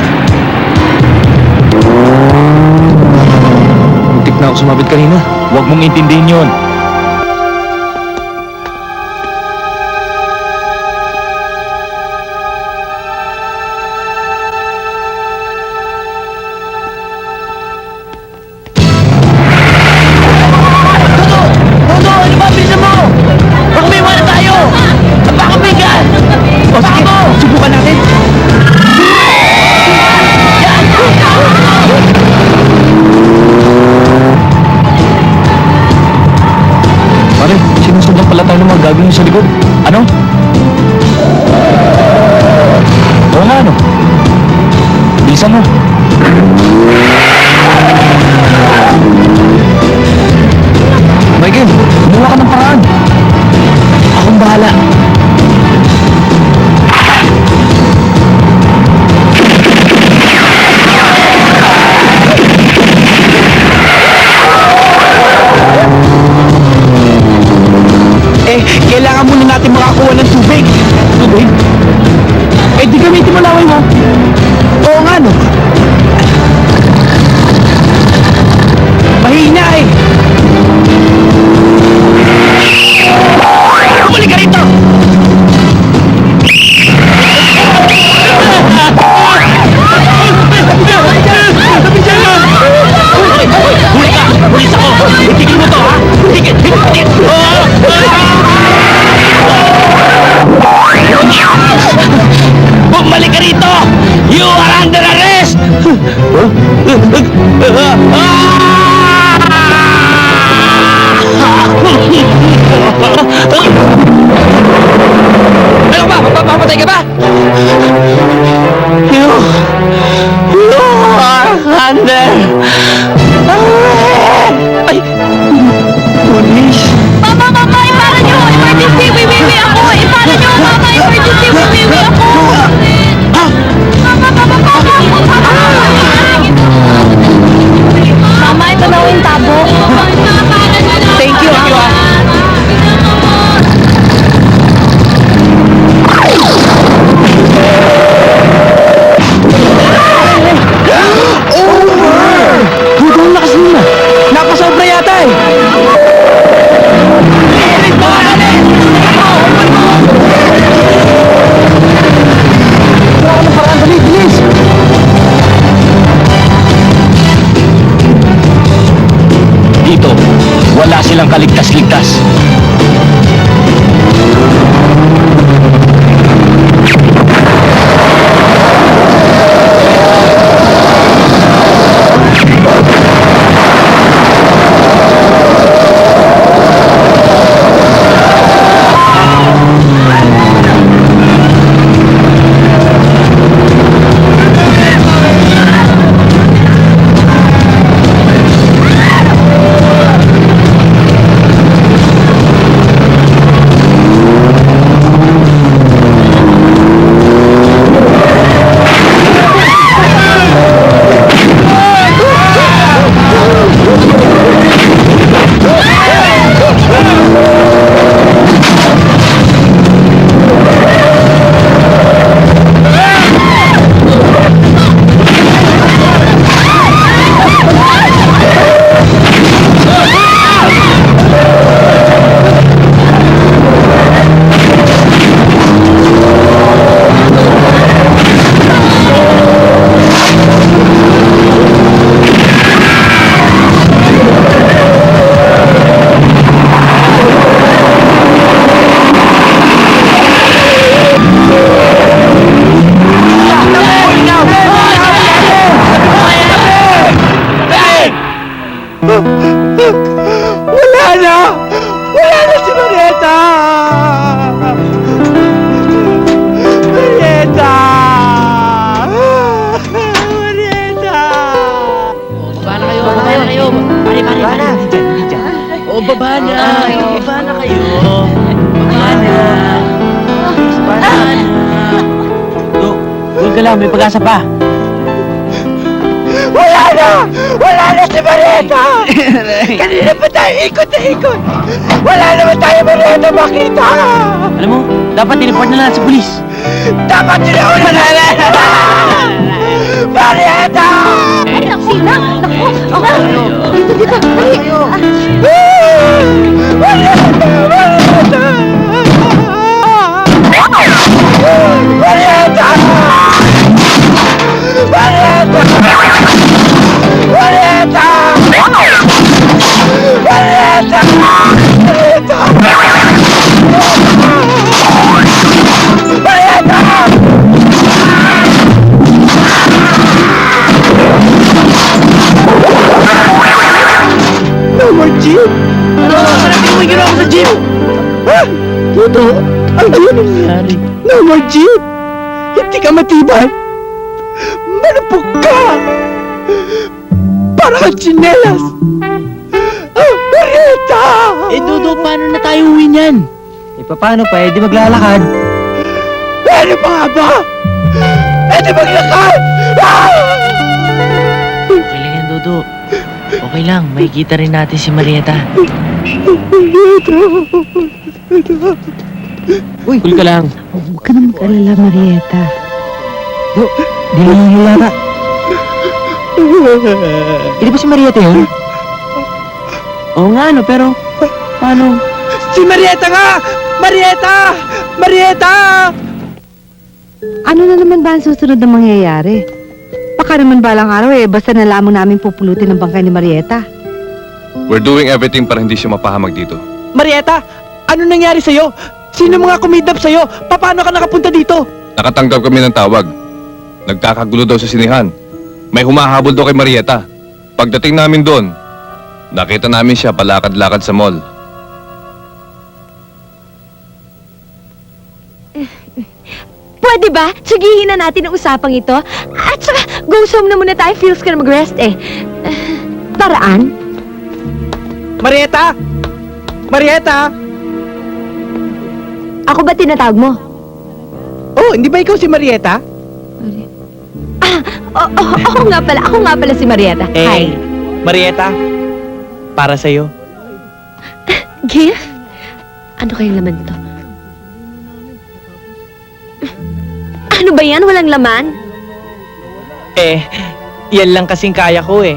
Muntik na ako sumabit kanina. Huwag mong intindihin yun. Dodo! Ano ba? Bilisan mo! Baka may iwanan tayo! Baka may gas! O sige, subukan natin! Pare, sinusundan pala tayo ng mga gagawin sa likod. Ano? Oo nga, ano? Bilisan mo. Michael, gumawa ka ng paraan. Akong bahala. Kailangan muna natin makakuha ng tubig. Tubig? Di gamitin mo laway mo. Oo nga, no? Mahina Bumalik ka rito! Pulis ako! Itigil mo to, ha? Itigil! Bumalik ka rito! You are under arrest! ng kaligtas-ligtas. Wala na! Wala na si Marieta! Marieta! Marieta! Baba na kayo. Pare. O, baba na. Baba na kayo. Baba na. Baba na. Huwag ka lang, may pag-asa pa. Wala na! Wala na si Marieta! Kanina pa tayo ikot na ikot! Wala naman tayo Marieta makita! Alam mo, dapat i-report na lang sa pulis. Dapat sinauna na lang! Marieta! Ay, naku! Naku! Dito, dito! Dali! Marieta! Marieta! Marieta! Marieta! Marieta! Marieta! No more jeep! Parang may ginawa ko sa jeep. Ha? Toto, ang nangyari? No more jeep! Hindi ka matibay! Malupok ka! Para kang tsinelas! Marieta! Dodo, paano na tayo uwi niyan? Paano pa? Di maglalakad. Ano pa nga ba? Di maglakad! Okay lang yan, Dodo. Okay lang, makikita rin natin si Marieta. Uy, cool ka lang. Huwag ka na mag-alala, Marieta. Di mo nalala. Hindi ba si Marieta yun? Oo nga, no, pero paano? Si Marieta nga! Marieta! Marieta! Ano na naman ba ang susunod na mangyayari? Baka naman balang araw basta nalaman namin pupulutin ang bangkay ni Marieta. We're doing everything para hindi siya mapahamag dito. Marieta! Ano nangyari sa'yo? Sino mga kumidnap sa'yo? Paano ka nakapunta dito? Nakatanggap kami ng tawag. Nagkakagulo daw sa sinihan. May humahabol daw kay Marieta. Pagdating namin doon, nakita namin siya palakad-lakad sa mall. Pwede ba? Tsagihin na natin ang usapang ito. At saka, go home na muna tayo. Feels ka na mag-rest eh. Paraan? Marieta! Marieta! Ako ba tinatawag mo? Oh, hindi ba ikaw si Marieta? Ako nga pala. Ako nga pala si Marieta. Hi. Marieta, para sa'yo. Gift? Ano kayong laman to? Ano ba yan? Walang laman? Yan lang kasing kaya ko eh.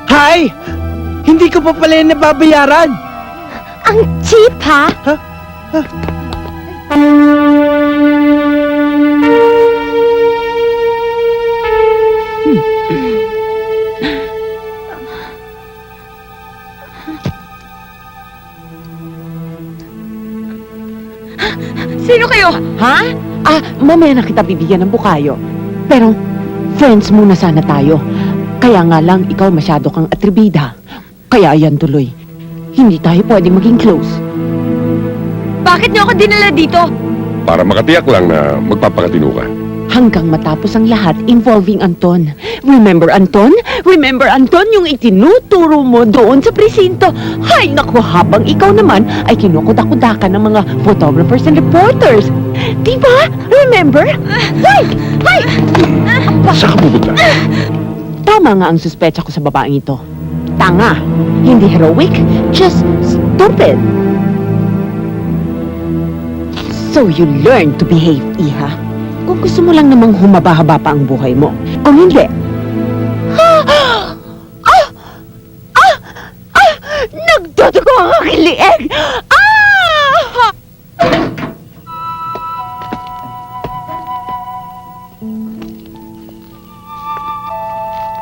Hi! Hindi ko pa pala yan nababayaran. Ang cheap, ha? Ha? Mamaya na kita bibigyan ng bukayo. Pero, friends muna sana tayo. Kaya nga lang, ikaw masyado kang atribida. Kaya yan tuloy. Hindi tayo pwedeng maging close. Bakit niyo ako dinala dito? Para makatiyak lang na magpapakatino ka. Hanggang matapos ang lahat involving Anton. Remember Anton? Remember Anton yung itinuturo mo doon sa presinto? Hay naku, habang ikaw naman ay kinukudak-kudakan ng mga photographers and reporters. Diba? Remember? Hay! Hay! Saan ka pupunta? Tama nga ang suspecha ko sa babaeng ito. Tanga. Hindi heroic, just stupid. So you learn to behave, Iha. Kung gusto mo lang namang humaba-haba pa ang buhay mo. Kung hindi, nagdudugo ang aking lieg!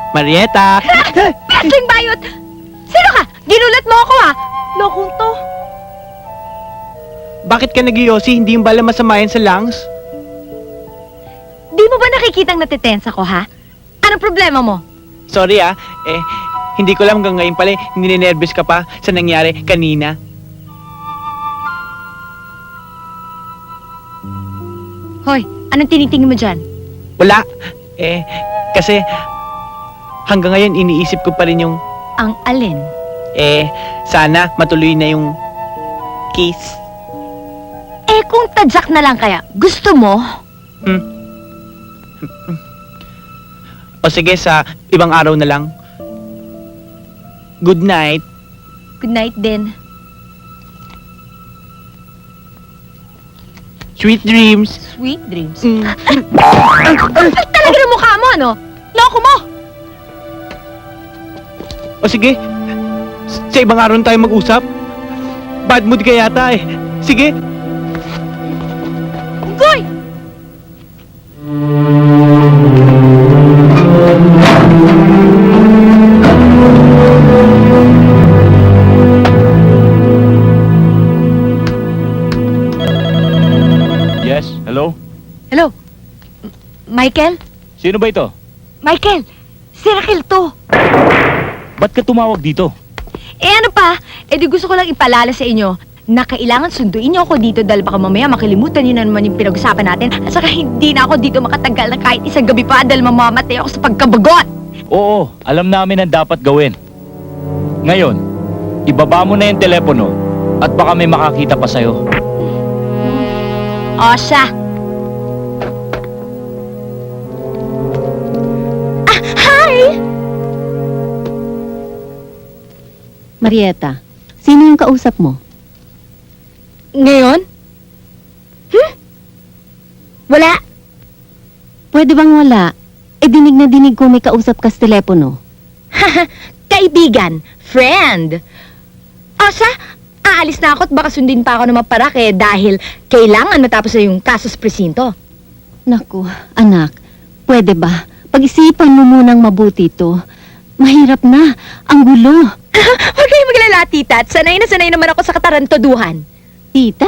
Marieta! Kasing bayot! Sino ka? Ginulat mo ako Lokong to. Bakit ka nag-iossi? Hindi yung bala masama yan sa lungs? Di mo ba nakikitang natitensa ko, ha? Anong problema mo? Sorry hindi ko alam hanggang ngayon pala ninenervous ka pa sa nangyari kanina. Hoy, anong tinitingin mo dyan? Wala. Kasi hanggang ngayon iniisip ko pa rin yung Ang alin? sana matuloy na yung kiss. Kung tadyak na lang kaya, gusto mo? O sige, sa ibang araw na lang. Good night. Good night din. Sweet dreams. Sweet dreams. Talaga ng mukha mo, ano? Loko mo! O sige, sa ibang araw na tayo mag-usap. Bad mood ka yata Sige. Goy! Yes, hello? Hello? Michael? Sino ba ito? Michael! Si Raquel to. Ba't ka tumawag dito? Ano pa? Di gusto ko lang ipalala sa inyo na kailangan sunduin niyo ako dito dahil baka mamaya makalimutan niyo na naman yung pinag-usapan natin at saka hindi na ako dito makatagal na kahit isang gabi pa dahil mamamatay ako sa pagkabagot. Oo, alam namin ang dapat gawin. Ngayon, ibaba mo na yung telepono at baka may makakita pa sa'yo. O siya. Hi! Marieta, sino yung kausap mo? Ngayon? Wala. Pwede bang wala? Dinig na dinig ko may kausap ka sa telepono. Kaibigan. Friend. Asa, aalis na ako at baka sundin pa ako ng maparake dahil kailangan matapos na yung kaso sa presinto. Naku, anak, pwede ba? Pag-isipan mo munang mabuti ito. Mahirap na. Ang gulo. Huwag kayong maglala, tita. At sanay na sanay naman ako sa katarantoduhan. Tita,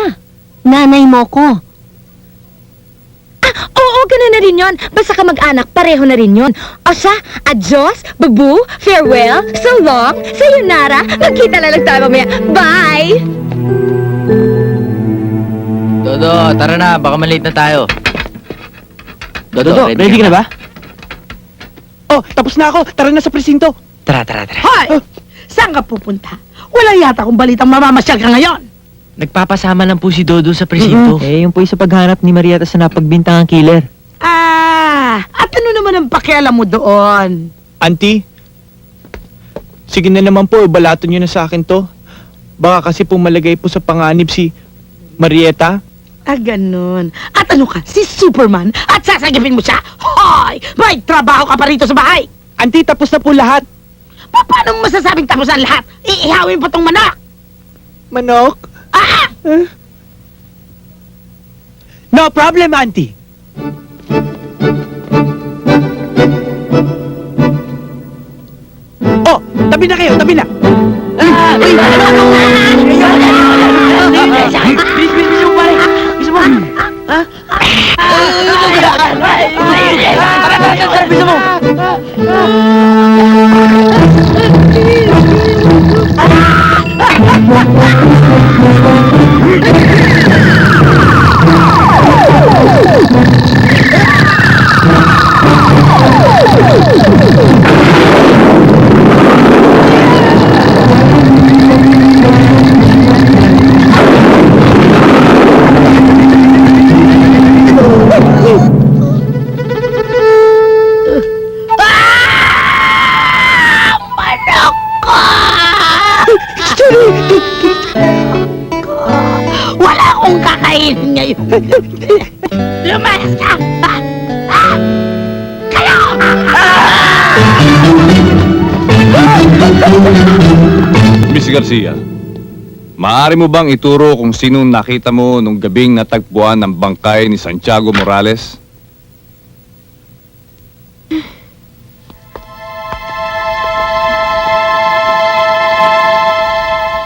nanay mo ko. Oo, ganun na rin yon. Basta ka mag-anak, pareho na rin yon. O siya, adios, babu, farewell, so long, sayonara. Magkita na lang tayo mamaya. Bye! Dodo, tara na. Baka malate na tayo. Dodo, ready ka na ba? Oh, tapos na ako. Tara na sa presinto. Tara. Hoy! Saan ka pupunta? Wala yata kung balitang mamamasyal ka ngayon. Nagpapasama lang po si Dodo sa presinto. Yung po sa paghanap ni Marieta sa napagbintang killer. At ano naman ang pakialam mo doon? Auntie, sige na naman po, ibalato niyo na sa akin to. Baka kasi po malagay po sa panganib si Marieta. Ganun. At ano ka, si Superman? At sasagipin mo siya? Hoy! May trabaho ka pa rito sa bahay! Auntie, tapos na po lahat. Paano mo masasabing tapos ang lahat? Iihawin pa tong manok! Manok? No problem, Auntie. Oh, tabi na kayo, tabi na. Bilis mo, pare. Bilis mo. Wala akong kakainin ngayon. Lumayas ka! Kayo! Miss Garcia, maaari mo bang ituro kung sino nakita mo nung gabing natagpuan ng bangkay ni Santiago Morales?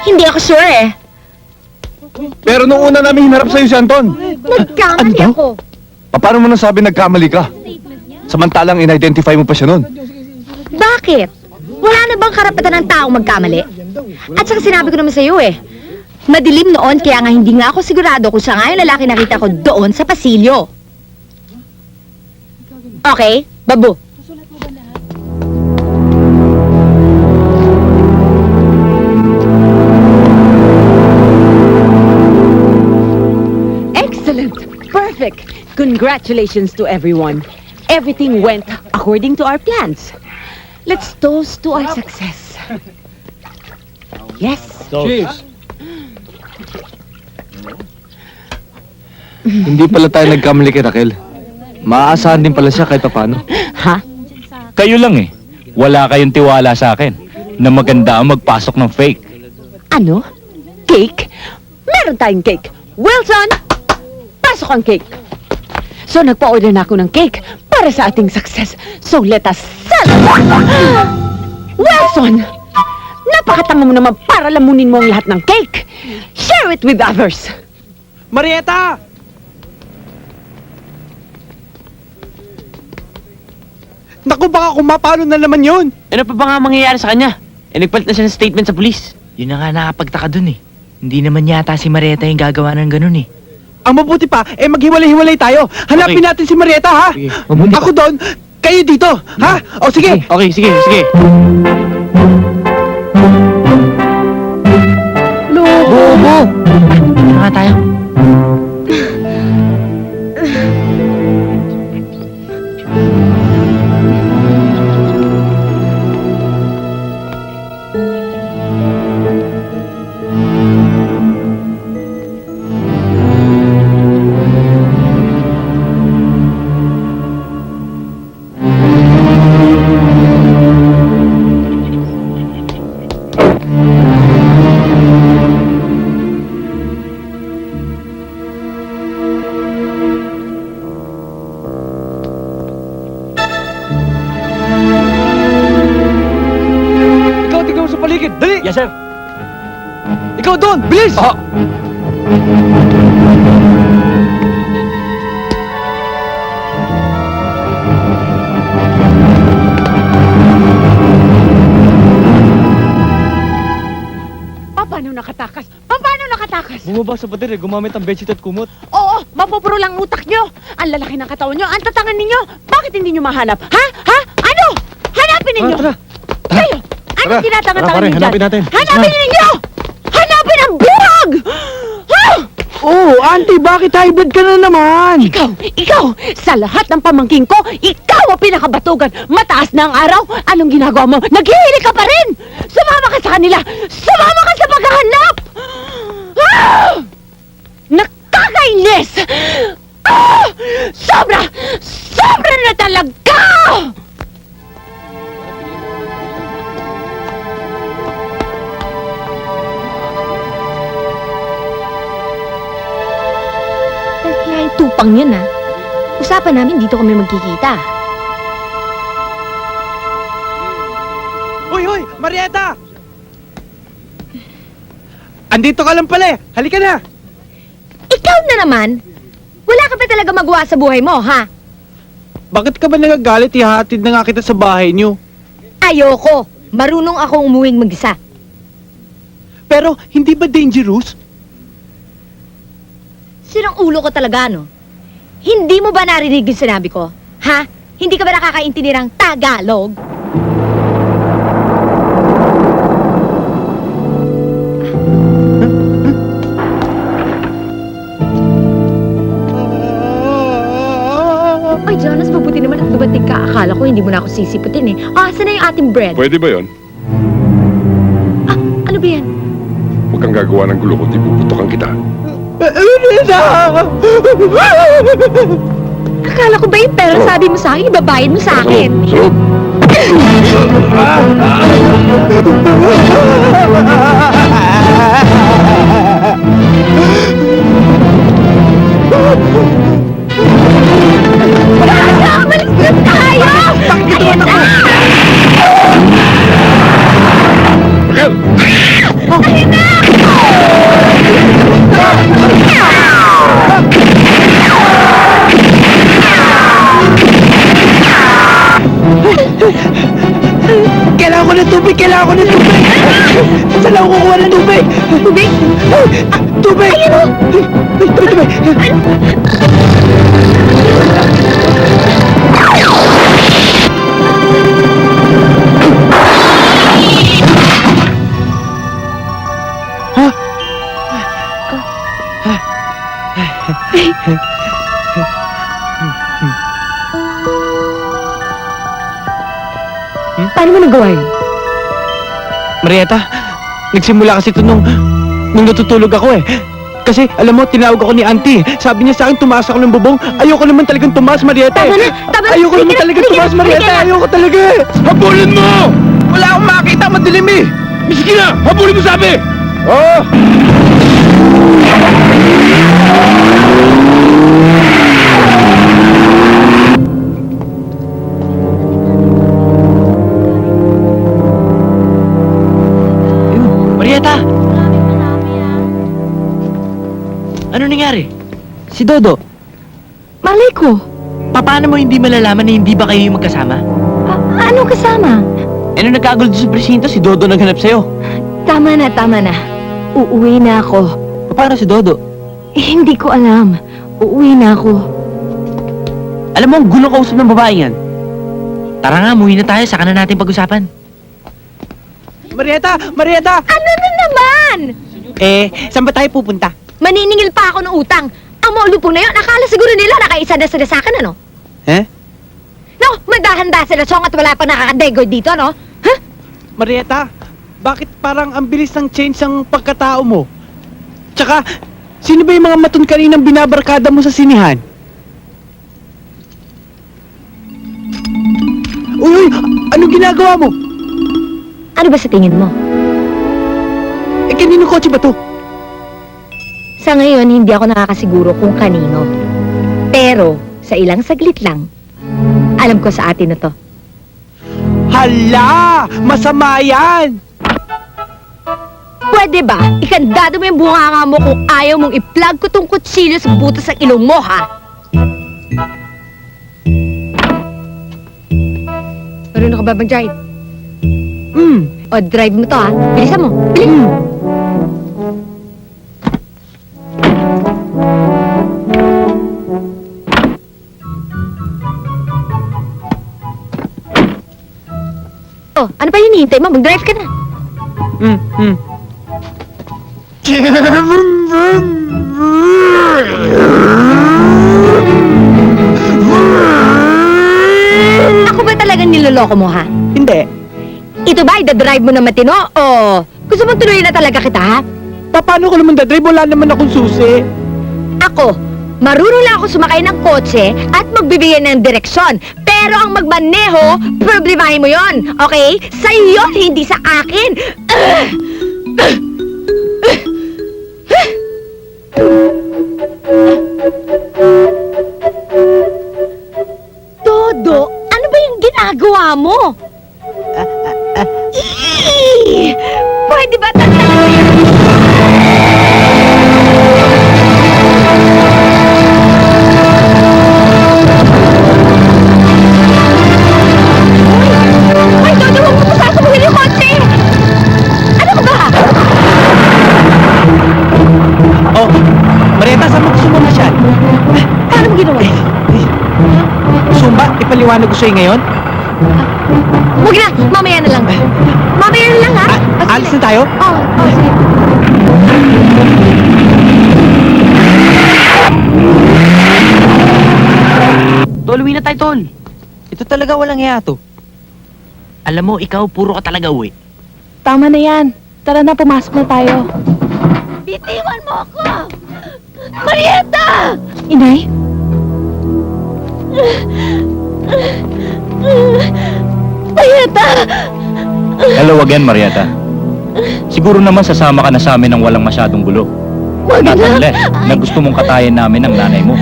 Hindi ako sure eh. Pero nung una namin hinarap sa'yo si Anton. Nagkamali ako. Paano mo nasabi nagkamali ka? Samantalang in-identify mo pa siya nun. Bakit? Wala na bang karapatan ng taong magkamali? At saka sinabi ko naman sa'yo eh. Madilim noon kaya nga hindi nga ako sigurado kung siya nga yung lalaki nakita ko doon sa pasilyo. Okay, babu. Excellent! Perfect! Congratulations to everyone. Everything went according to our plans. Let's toast to our success. Yes. Cheers! Hindi pala tayo nagkamali kay Raquel. Maaasahan din pala siya kahit paano. Ha? Kayo lang eh. Wala kayong tiwala sa akin na maganda ang magpasok ng fake. Ano? Cake? Meron tayong cake. Wilson! Pasok ang cake. So, nagpa-order na ako ng cake para sa ating success. So, let us celebrate! Wilson! Napakatanga mo naman para lamunin mo ang lahat ng cake. Share it with others. Marieta! Naku, baka kumapalo na naman yun. Ano pa ba nga mangyayari sa kanya? Nagpalit na siya ng statement sa pulis. Yun na nga nakapagtaka dun eh. Hindi naman yata si Marieta yung gagawa ng ganun eh. Ang mabuti pa, maghiwalay-hiwalay tayo. Hanapin natin si Marieta, ha? Sige. Ako doon, kayo dito, ha? O sige. Okay, sige. Bobo! Ano nga tayo? Ikaw, tignan mo sa paligid. Dali! Yes, sir. Ikaw doon, bilis! Paano nakatakas? Paano nakatakas? Bumaba sa pader eh, gumamit ng bedsheet at kumot. Oo, mapupuro lang utak nyo. Ang lalaki ng katawan nyo, ang tatangan ninyo. Bakit hindi nyo mahanap? Ha? Ha? Ano? Hanapin ninyo! Tara! Kayo! Ano tinatangan-tangan ninyo dyan? hanapin natin. Hanapin ninyo! Hanapin ang buwag! Ha? Oh, auntie, bakit hybrid ka na naman? Ikaw! Sa lahat ng pamangking ko, ikaw ang pinakabatugan. Mataas na ang araw. Anong ginagawa mo? Naghihili ka pa rin! Sumama ka sa kanila! Sumama ka sa paghahanap! Ah! Nakakainis! Ah! Sobra! Sobra na talaga! Kaya yung tupang yun ah. Usapan namin dito kami magkikita. Hoy, Marieta! Andito ka lang pala eh. Halika na. Ikaw na naman! Wala ka pa talaga magawa sa buhay mo, ha? Bakit ka ba nagagalit? Ihahatid na nga kita sa bahay niyo. Ayoko. Marunong akong umuwing mag-isa. Pero, hindi ba dangerous? Sirang ulo ko talaga, no? Hindi mo ba narinig yung sinabi ko? Ha? Hindi ka ba nakakaintindi ng Tagalog? Ay, Jonas, mabuti naman at dumating ka. Akala ko hindi mo na ako sisiputin eh. Saan na yung ating bread? Pwede ba yon? Ano ba yan? Huwag kang gagawa ng gulo kundi puputokan kita. Akala ko ba yung pera sabi mo sa akin, ibabayad mo sa akin? Sarap! Malis na tayo! Ayan na! Raquel! Ayan na! Kailangan ko ng tubig! Kailangan ko ng tubig! Saan ako kukuha ng tubig? Tubig? Tubig! Ayun o! Tubig! Paano mo nagawa yun? Marieta, nagsimula kasi ito nung natutulog ako eh. Kasi, alam mo, tinawag ako ni auntie. Sabi niya sa akin, tumaas ako ng bubong. Ayoko naman talagang tumaas, Marieta. Tama na! Tama na! Ayoko naman Sige na, talagang sige na, tumaas, Marieta. sige na. Ayoko talaga. Habulin mo! Wala akong makita, madilim eh. Sige na! Habulin mo sabi! Oh! Marieta! Ano nangyari? Si Dodo, Malay ko. paano mo hindi malalaman na hindi ba kayo yung magkasama? Anong kasama? Eh, nung nagkagulo sa presinto, si Dodo naghanap sa'yo. Tama na, tama na. Uuwi na ako. Paano si Dodo? Hindi ko alam. Uuwi na ako. Alam mo, ang gulong kausap ng babae yan. Tara nga, muwi na tayo, saka na natin pag-usapan. Marieta! Marieta! Ano na naman? Saan ba tayo pupunta? Maniningil pa ako ng utang. Ang maulupong na yun, akala siguro nila nakaisa na sila sa akin, ano? Eh? No, madahanda sila song at wala pa nakakadegoy dito, no? Ha? Marieta, bakit parang ang bilis ng change ang pagkatao mo? Tsaka, sino ba yung mga matun kaninang binabarkada mo sa sinihan? Uy! Anong ginagawa mo? Ano ba sa tingin mo? Kanino kotse ba to? Sa ngayon, hindi ako nakakasiguro kung kanino. Pero, sa ilang saglit lang, alam ko sa atin na to. Hala! Masama yan! Pwede ba? Ikandado mo yung bunganga mo kung ayaw mong i-plug ko tong kutsilyo sa butas ng ilong mo, ha? Marunong ka ba mag-drive? O, drive mo to, ha? Bilisan mo. Bilis! Oh, ano pa hinihintay mo? Mag-drive ka na. Ako ba talagang niloloko mo, ha? Hindi. Ito ba, ida-drive mo na matino? O gusto mong tuloy na talaga kita, ha? Paano ko naman dadrive? Wala naman akong susi. Ako, marunong lang ako sumakay ng kotse at magbibigay ng direksyon. Pero ang magmaneho, problemahin mo yon, okay? Sa'yo yun, hindi sa akin. Todo, ano ba yung ginagawa mo? Pwede ba tatalo? ipaliwanag ko sa'yo ngayon? Huwag na, mamaya na lang. Mamaya na lang, ha? Alis na tayo? Oo, sige. Tol, uwi na tayo, Tol. Ito talaga walang iya to. Alam mo, ikaw, puro ka talaga uwi. Tama na yan. Tara na, pumasok na tayo. Bitiwan mo ako! Marietta! Inay? Marietta! Hello again, Marietta. Siguro naman sasama ka na sa amin ng walang masyadong gulo. Huwag Not na! unless na gusto mong katayin namin ng nanay mo.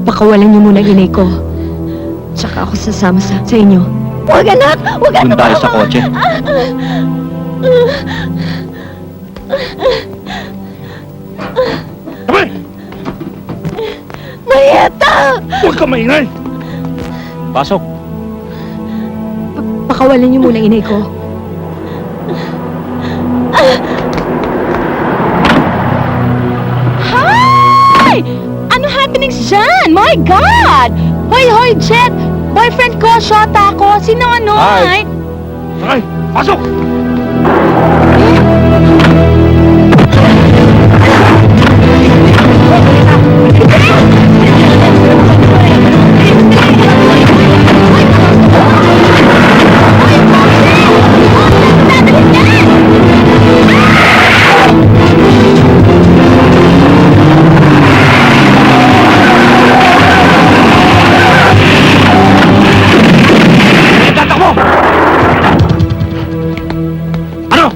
Pakawalan niyo muna inay ko. Tsaka ako sasama sa inyo. Huwag anak! Huwag Doon tayo sa kotse. Marietta! Huwag ka maingay! Pasok. Pakawalan niyo muna inay ko. Hi! Ano happenings dyan? My God! Hoy, hoy, Jet! Boyfriend ko, shota ko. Sino ano? Hi. Ay, pasok! Ano?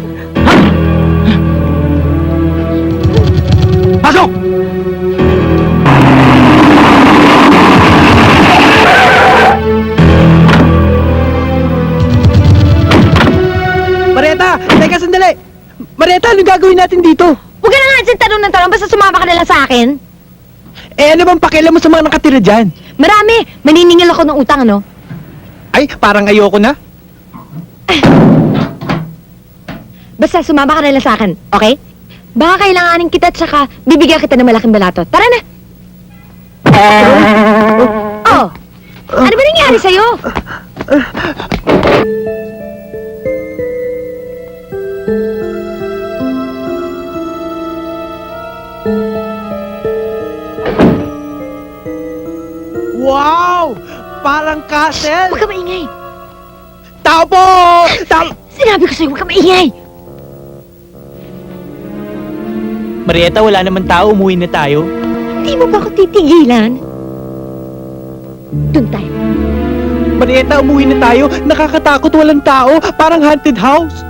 Pasok! Marieta! Teka, sandali! Marieta, anong gagawin natin dito? Huwag ka na nga dyan tanong ng tanong, basta sumama ka na lang sa akin. Eh, ano bang pakialam mo sa mga nakatira dyan? Marami! Maniningil ako ng utang, ano? Ay, parang ayoko na. Basta sumama ka na lang sa akin, okay? Baka kailanganin kita tsaka bibigyan kita ng malaking balato. Tara na! Oh! Ano ba nangyari sa'yo? Wow! Parang castle! Huwag ka maingay! Tao po! Tao! Sinabi ko sa'yo, huwag ka maingay! Marieta, wala naman tao. Umuwi na tayo. Hindi mo ba ako titigilan? Doon tayo. Marieta, umuwi na tayo. Nakakatakot, walang tao. Parang haunted house.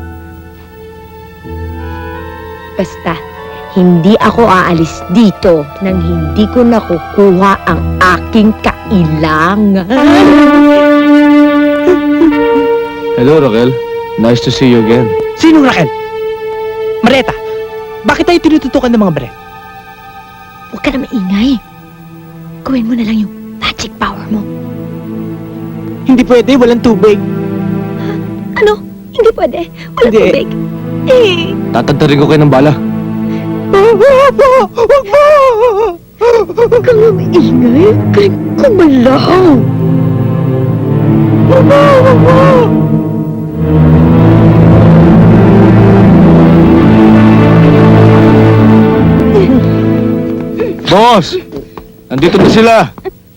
Basta, hindi ako aalis dito nang hindi ko nakukuha ang aking kailangan. Hello, Raquel. Nice to see you again. Sinong Raquel? Marieta, bakit tayo tinututukan ng mga baril? Huwag ka na maingay. Gawin mo na lang yung magic power mo. Hindi pwede, walang tubig. Ano? Hindi pwede. Walang Hindi. tubig. Eh. Tatantarin ko kayo ng bala. Huwag mo! Huwag ka nga maingay. Kaya kumalaw. Huwag mo! Boss! Nandito na sila!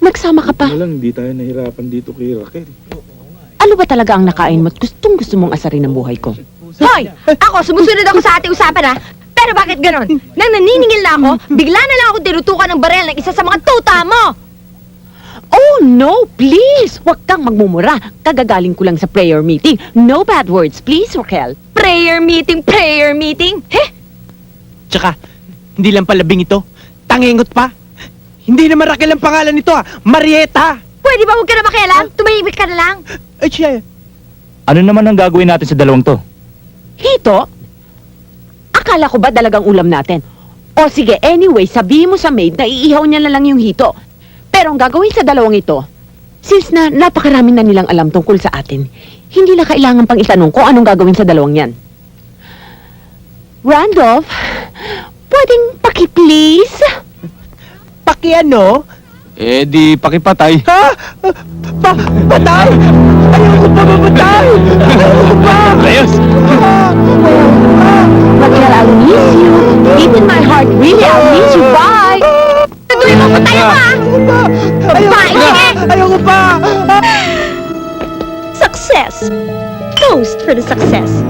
Nagsama ka pa. Walang, hindi tayo nahirapan dito kay Raquel. Ano ba talaga ang nakain mo at gustong gusto mong asarin ang buhay ko? Hoy! Ako, sumusunod ako sa ating usapan, ha? Pero bakit ganon? Nang naniningil na ako, bigla na lang ako tinutukan ng barel ng isa sa mga tuta mo! Oh no, please! Huwag kang magmumura. Kagagaling ko lang sa prayer meeting. No bad words, please, Raquel. Prayer meeting, prayer meeting! Heh! Tsaka, hindi lang palabing ito. Tangengot pa. Hindi naman Raquel ang pangalan nito, ah. Marieta! Pwede ba huwag ka na makialam? Tumahimik ka na lang. Ay, siya. Ano naman ang gagawin natin sa dalawang to? Hito? Akala ko ba dalagang ulam natin? O sige, anyway, sabihin mo sa maid na iihaw niya na lang yung hito. Pero ang gagawin sa dalawang ito, since na napakarami na nilang alam tungkol sa atin, hindi na kailangan pang itanong kung anong gagawin sa dalawang yan. Randolph, pwedeng paki-please? pakiano? Eh, di pakipatay. Ha? Patay? Ayoko pa mamatay! Ayoko pa! Ayos! Raquel, I'll miss you. Deep in my heart, really, I'll miss you. Bye! Tuloy mo pa tayo, ha? Babae ka eh! Ayoko pa! Success. Toast for the success.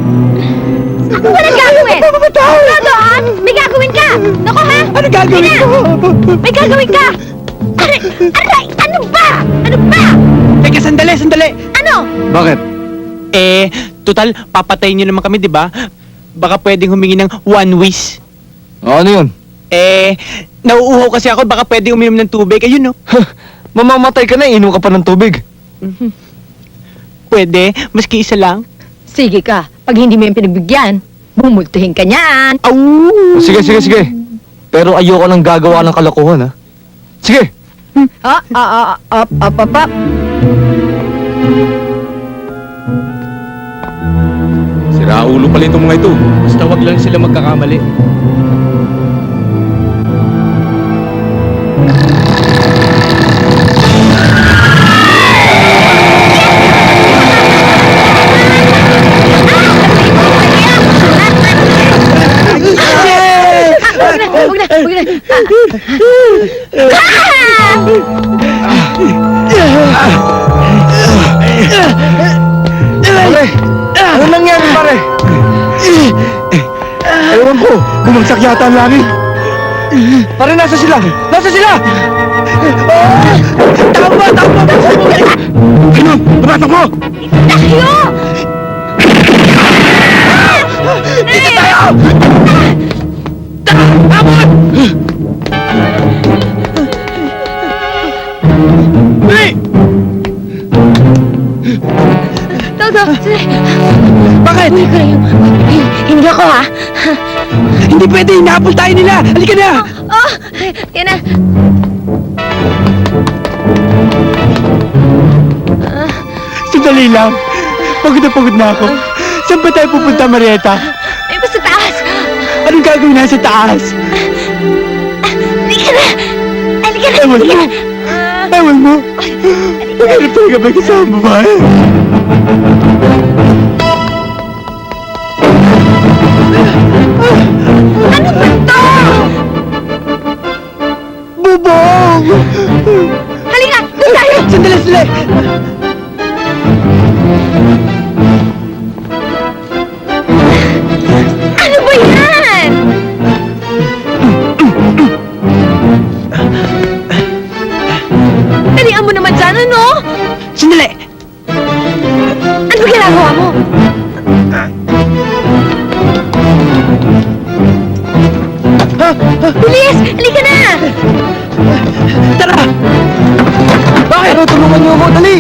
Ano ba nang gagawin? Doon! May gagawin ka! Naku, ha? Ano gagawin Sige ko? na! May gagawin ka! Aray! Aray! Ano ba? Ano ba? Teka, sandali! Ano? Bakit? Eh, total, papatayin niyo naman kami, di ba? Baka pwedeng humingi ng one wish. Ano yun? Eh, nauuhaw kasi ako, baka pwedeng uminom ng tubig. Ayun, no? Mamamatay ka na, inom ka pa ng tubig. Pwede, maski isa lang. Sige ka. Pag hindi mo yung pinagbigyan, bumultuhin ka niyan. Sige. Pero ayoko nang gagawa ng kalokohan, ha? Sige! Up. Siraulo pala itong mga ito. Basta wag lang sila magkakamali. Huwag na. Pare! Ano nangyari, pare? Ewan ko, bumagsak yata ang langit. Pare, nasa sila! Tama! Ganun! Tumatak mo! Takyo! Dito tayo! Toto, Bakit? Uy ko na yung... Hindi ako, ha? Hindi pwede, inahabol tayo nila! Halika na! Oh! Yan na. Sandali lang. Pagod na ako. Saan ba tayo pupunta, Marieta? Ay, basta taas. Anong gagawin na sa taas? Halika na. Ewan mo. Ewan mo. Maghanap talaga ba kasama ba eh? Ano ba to? Bubong! Halika, doon tayo. Sandali! Ano ba yan? Dalian mo naman dyan, ano? Sandali! Ano ginagawa mo? Bilis! Halika na! Tara! Bakit? Pero tulungan niyo ako, dali!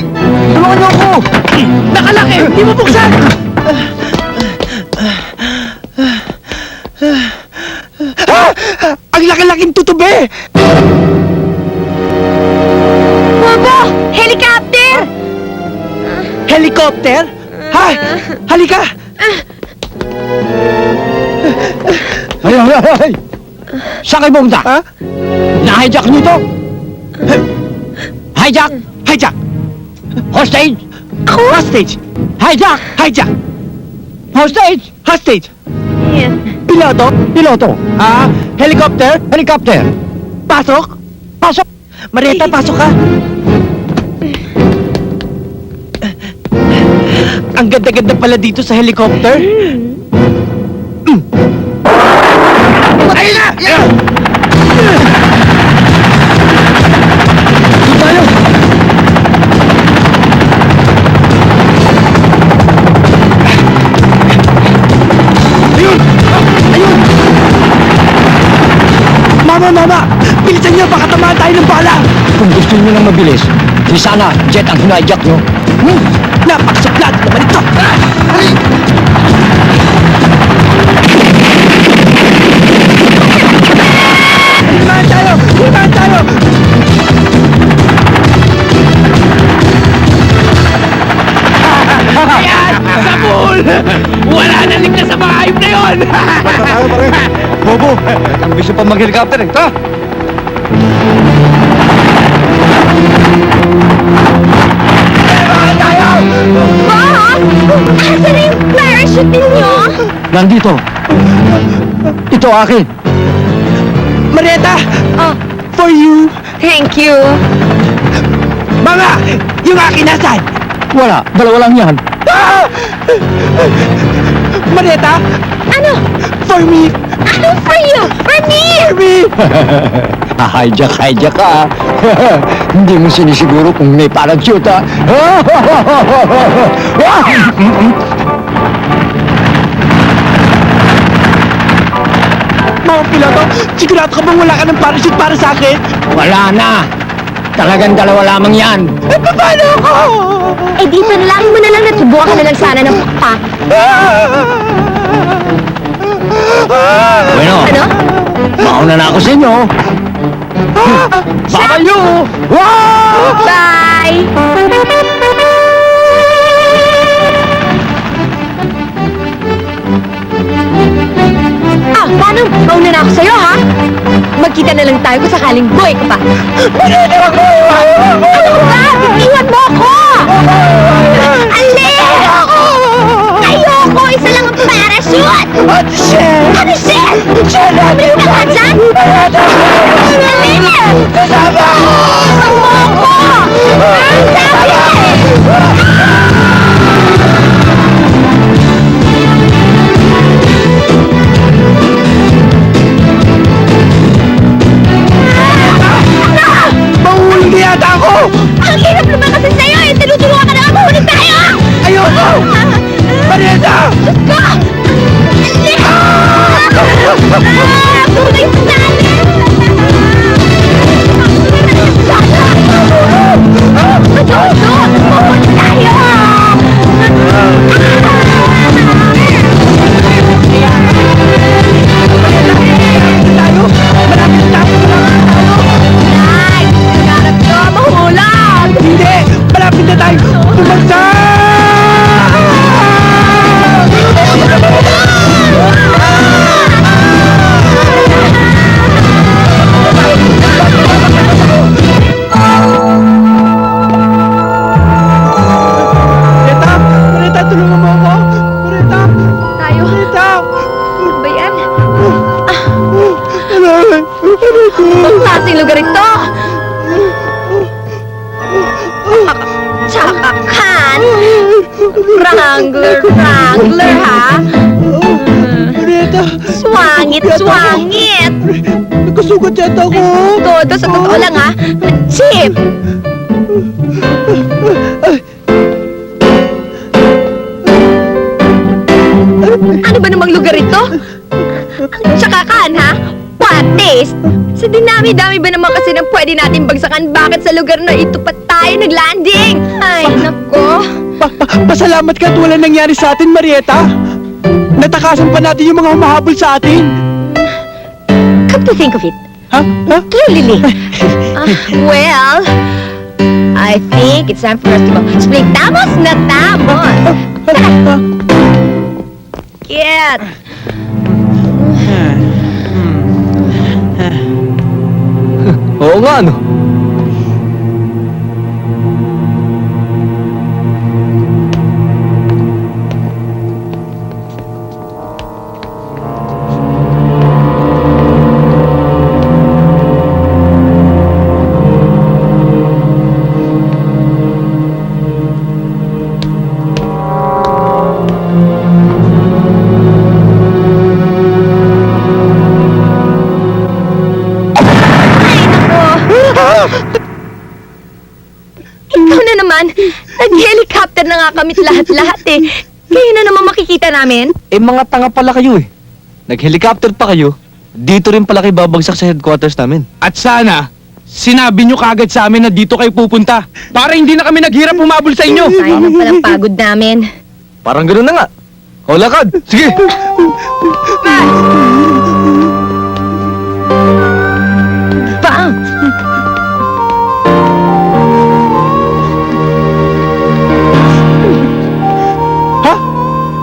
Tulungan niyo ako! Nakalaki! Di mo buksan! Ang laki-laking tutubi! Bobo! Helicopter! Helicopter? Hay! Halika! Ay! Saan kayo pumunta? Ha? Na-hijack niyo ito? Hijack! Hijack! Hostage! Hostage! Hijack! Hijack! Hostage! Hostage! Yan. Piloto? Piloto! Helicopter? Helicopter! Pasok? Pasok! Marieta, pasok ka! Ang ganda-ganda pala dito sa helicopter. Ayun na! Tayo! Mama! Bilisan niyo, baka tamaan tayo ng bala! Kung gusto niyo lang mabilis, di sana jet ang hina-hijack niyo. Napakasuplado naman ito! Limahan tayo! Ayan! Sabul! Wala na ligtas sa mga hayop na yun! Bobo, ang gusto pa mag-helicopter eh. Tara! Nandito. Ito akin. Marieta! Oh, For you! thank you. Mga! Yung akin nasan? Wala. Dalawa lang yan. Ah! Marieta! Ano? For me! Ano for you? For me! For me! Hijack ka. Hindi mo sinisiguro kung may parachute, ha? Mga piloto, sigurado ka bang wala ka ng parachute para sa akin? Wala na. Talagang dalawa lamang yan. Eh, paano ako? Eh di panalangin mo na lang at subukan ka na lang sana ng pakpak. Bueno, Ano? mauna na ako sa inyo. Bye you! Bye! Ah, paano? Mauna na ako sa'yo, ha? Magkita na lang tayo kung sakaling boy ka pa. Ano ba? Bitiwan mo ako! Alis! Ayoko! Isa lang ang parachute! Ano shit? Meron ka ba dyan? Alis! Kasama ako! Ang sabi! Mahulog na yata ako! Ang hirap naman kasi sa'yo eh! Tinutulungan ka na nga mahulog tayo! Ayoko! Marieta! Ka! Alis! Puro yung sali! Mahulog tayo! Tayo! Malapit na ako! Ay! Nagarap ko! Mahulog! Hindi! Malapit na tayo! Bumagsak! Marieta! Marieta, tulungan mo ako! Marieta! Tayo! Marieta! Ano ba yan? Aray! Aray ko! Ang klaseng lugar ito! Tsakakan! Wrangler, ha? Marieta! Swangit! Nagkasugat yata ako! Todo sa totoo lang, ha? Chip! Ano ba namang lugar ito? Ang tsakakan, ha? What taste? Sa dinami-dami ba naman kasi ng pwede natin bagsakan, bakit sa lugar na ito pa tayo naglanding? Ay, nako. Pasalamat ka at wala nangyari sa atin, Marieta! Natakasan pa natin yung mga humahabol sa atin! Come to think of it, Ha? Ha? Lily. Well, I think it's time for us to go. Splitamos na tamos. Tara. Get. Oo nga, ano? Ikaw na naman. Nag-helicopter na nga kami lahat-lahat eh. Kayo na naman makikita namin. Eh, mga tanga pala kayo eh. Nag-helicopter pa kayo. Dito rin pala kayo babagsak sa headquarters namin. At sana, sinabi nyo kagad sa amin na dito kayo pupunta para hindi na kami naghirap humabol sa inyo! Sayang ng palang pagod namin. Parang ganoon na nga. O, lakad! Sige! Bang!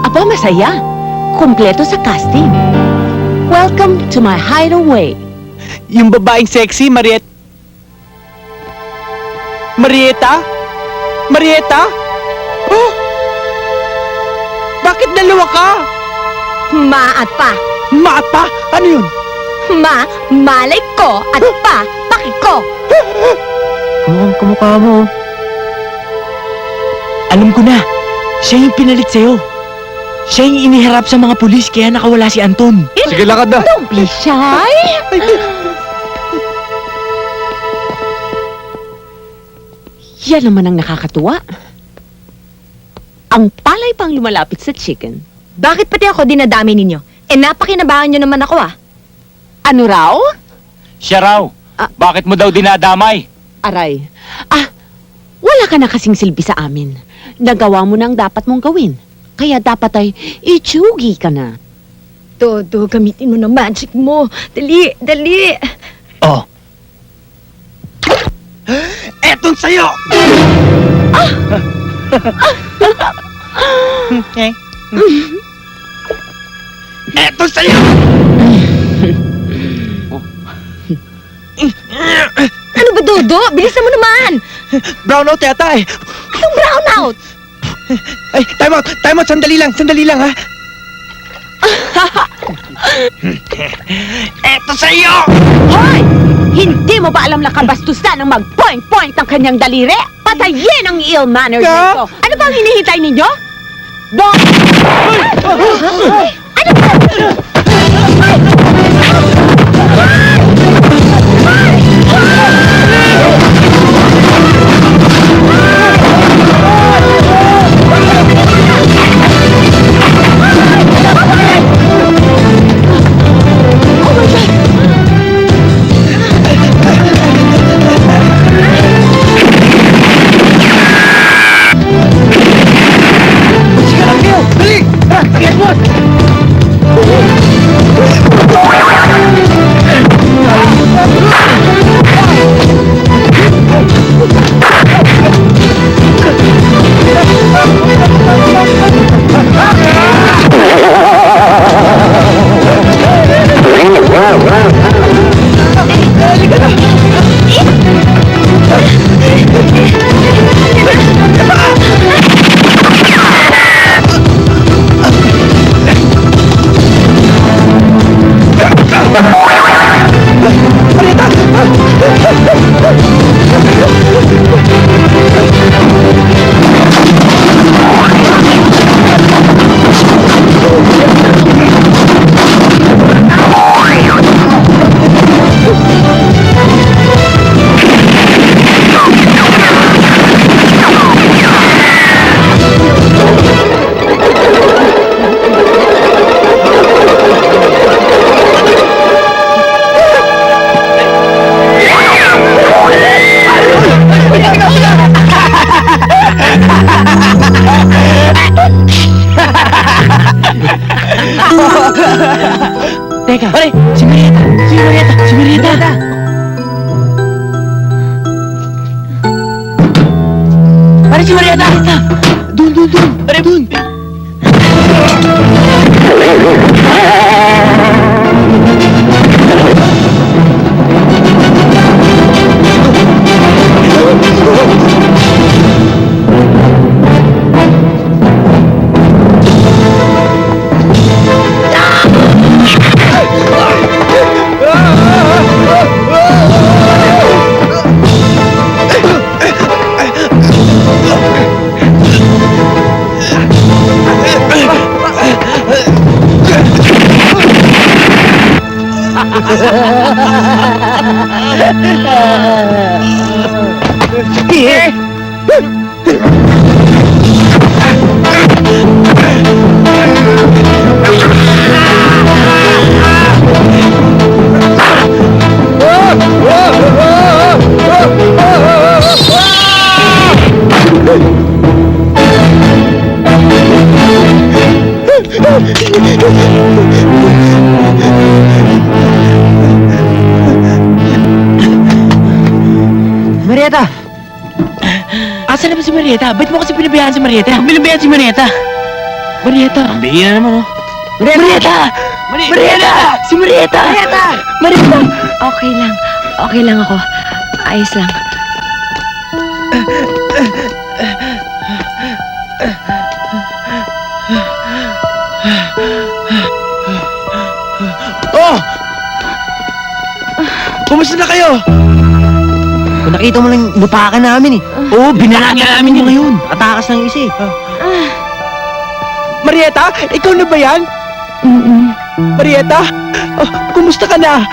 Aba, masaya. Kompleto sa casting. Welcome to my hideaway. Yung babaeng sexy, Marieta? Marieta? Oh! Bakit dalawa ka? Ma at pa. Ma at pa? Ano yun? Ma, malay ko at pa, paki ko. Mukhang kumukha mo. Alam ko na. Siya yung pinalit sa'yo. Siya yung iniharap sa mga pulis kaya nakawala si Anton. Sige, lakad na. Don't be shy. Yan naman ang nakakatuwa. Ang palay pang lumalapit sa chicken. Bakit pati ako dinadami ninyo? Napakinabangan nyo naman ako Ano raw? Siya raw. Bakit mo daw dinadamay? Aray. Wala ka na kasing silbi sa amin. Nagawa mo na ang dapat mong gawin. Kaya dapat ay itsugi ka na. Todo, gamitin mo ng magic mo. Dali, dali. Oh. Etong sa'yo! Etong sa'yo! Ano ba, Dodo? Bilisan mo naman. Brownout yata eh. Anong brownout? Ay, time out, sandali lang ha. Eto sa'yo! Hoy! Hindi mo ba alam na kabastusan ang mag-point-point ng kanyang daliri? Patayin ang ill-mannered nito! Ano bang hinihintay ninyo? Don! Ano ba? Teka, pare! Si Marieta! Pare, si Marieta! Doon! Pare, doon! Here! Marieta! Asan na ba si Marieta? Ba't mo kasi pinabayaan si Marieta? Pinabayaan si Marieta? Marieta! Ang bihira naman, oh. Marieta! Marieta! Si Marieta! Marieta! Okay lang ako. Ayos lang. Kumusta na kayo? Kung nakita mo lang lupakan namin eh. Oo, binalangin namin yun ngayon. Atakas ng isa eh. Marieta, ikaw na ba yan? Marieta, kumusta ka na?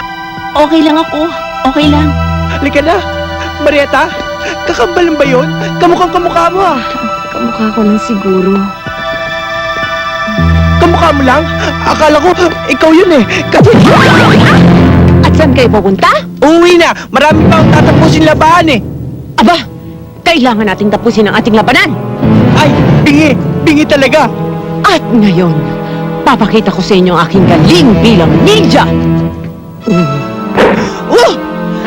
Okay lang ako. Okay lang. Halika na. Marieta, kakambal ba yun? Kamukhang-kamukha mo ah. Kamukha ko lang siguro. Kamukha mo lang? Akala ko, ikaw yun eh. Kasi... At saan kayo pupunta? Uuwi na. Marami pa akong tatapusin labahan eh. Aba, kailangan nating tapusin ang ating labanan. Ay, bingi. Bingi talaga. At ngayon, papakita ko sa inyo ang aking galing bilang ninja. Oh!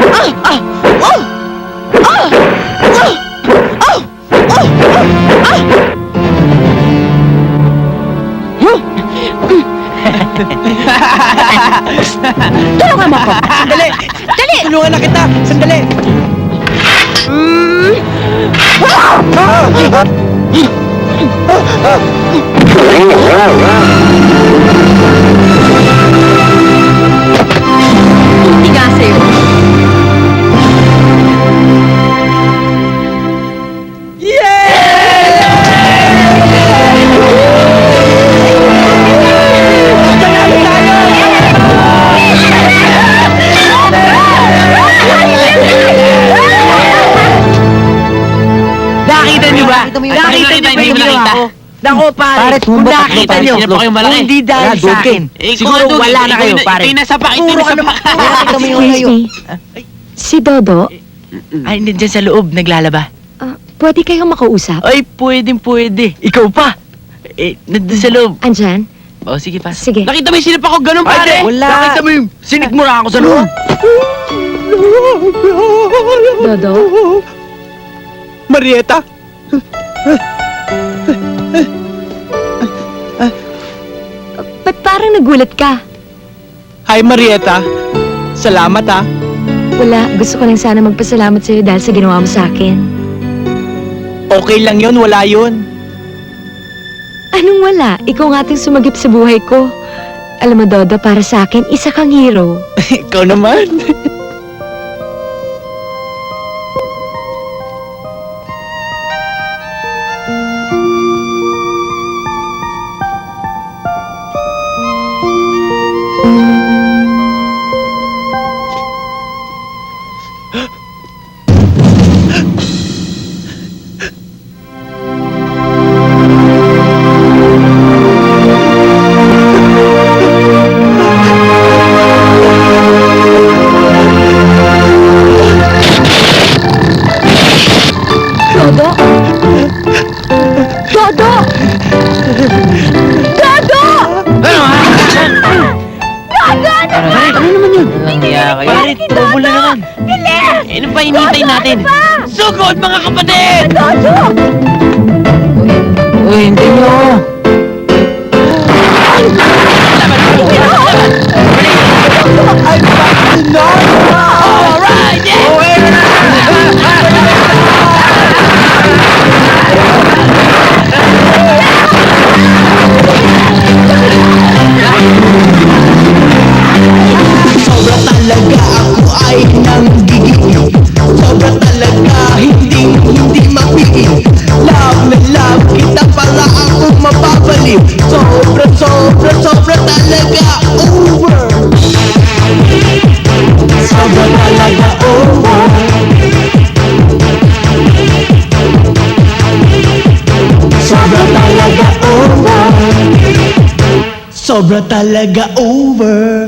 Ah! Ah! Oh! Ah! Oh! Oh! Oh! Ah! Tulungan mo ako. Sandali! Dali! Tulungan na kita! Sandali! Hindi nga sa'yo. Nakita niyo ba? Nakita niyo ba yung ginawa ko? Nako pare, kung nakita niyo, kung hindi dahil sa akin, siguro wala na kayo pare. Puro ano pa. Nakita mo yung Excuse me. Si Dodo, Ay, nandiyan sa loob, naglalaba. pwede kayong makausap? Ay, pwede. Ikaw pa. Nandun sa loob. Andyan? O, sige pa. Sige. Nakita mo yung sinip ako ganun, pare? Wala. Nakita mo yung sinikmura ako sa loob? Dodo? Marieta! Ba't parang nagulat ka? Hi, Marieta. Salamat ah. Wala, gusto ko lang sana magpasalamat sa'yo dahil sa ginawa mo sa akin. Okay lang yun, wala yun. Anong wala? Ikaw nga ating sumagip sa buhay ko. Alam mo, Dodo, para sa akin, isa kang hero. Ikaw naman. Dodo? Dodo! Dodo! Ano naman yun? Nangyaya kayo. Pare, trouble na naman. Ano pa hinihintay natin? Sugod, mga kapatid! Dodo! Uy, hindi nyo. I'm back to normal! Alright, yeah! Sobra talaga ako ay nanggigigil. Sobra talaga hindi mapigil. Love na love kita para ako mapapaliw. Sobra talaga over. Sobra talaga over. Sobra talaga over. Sobra talaga over.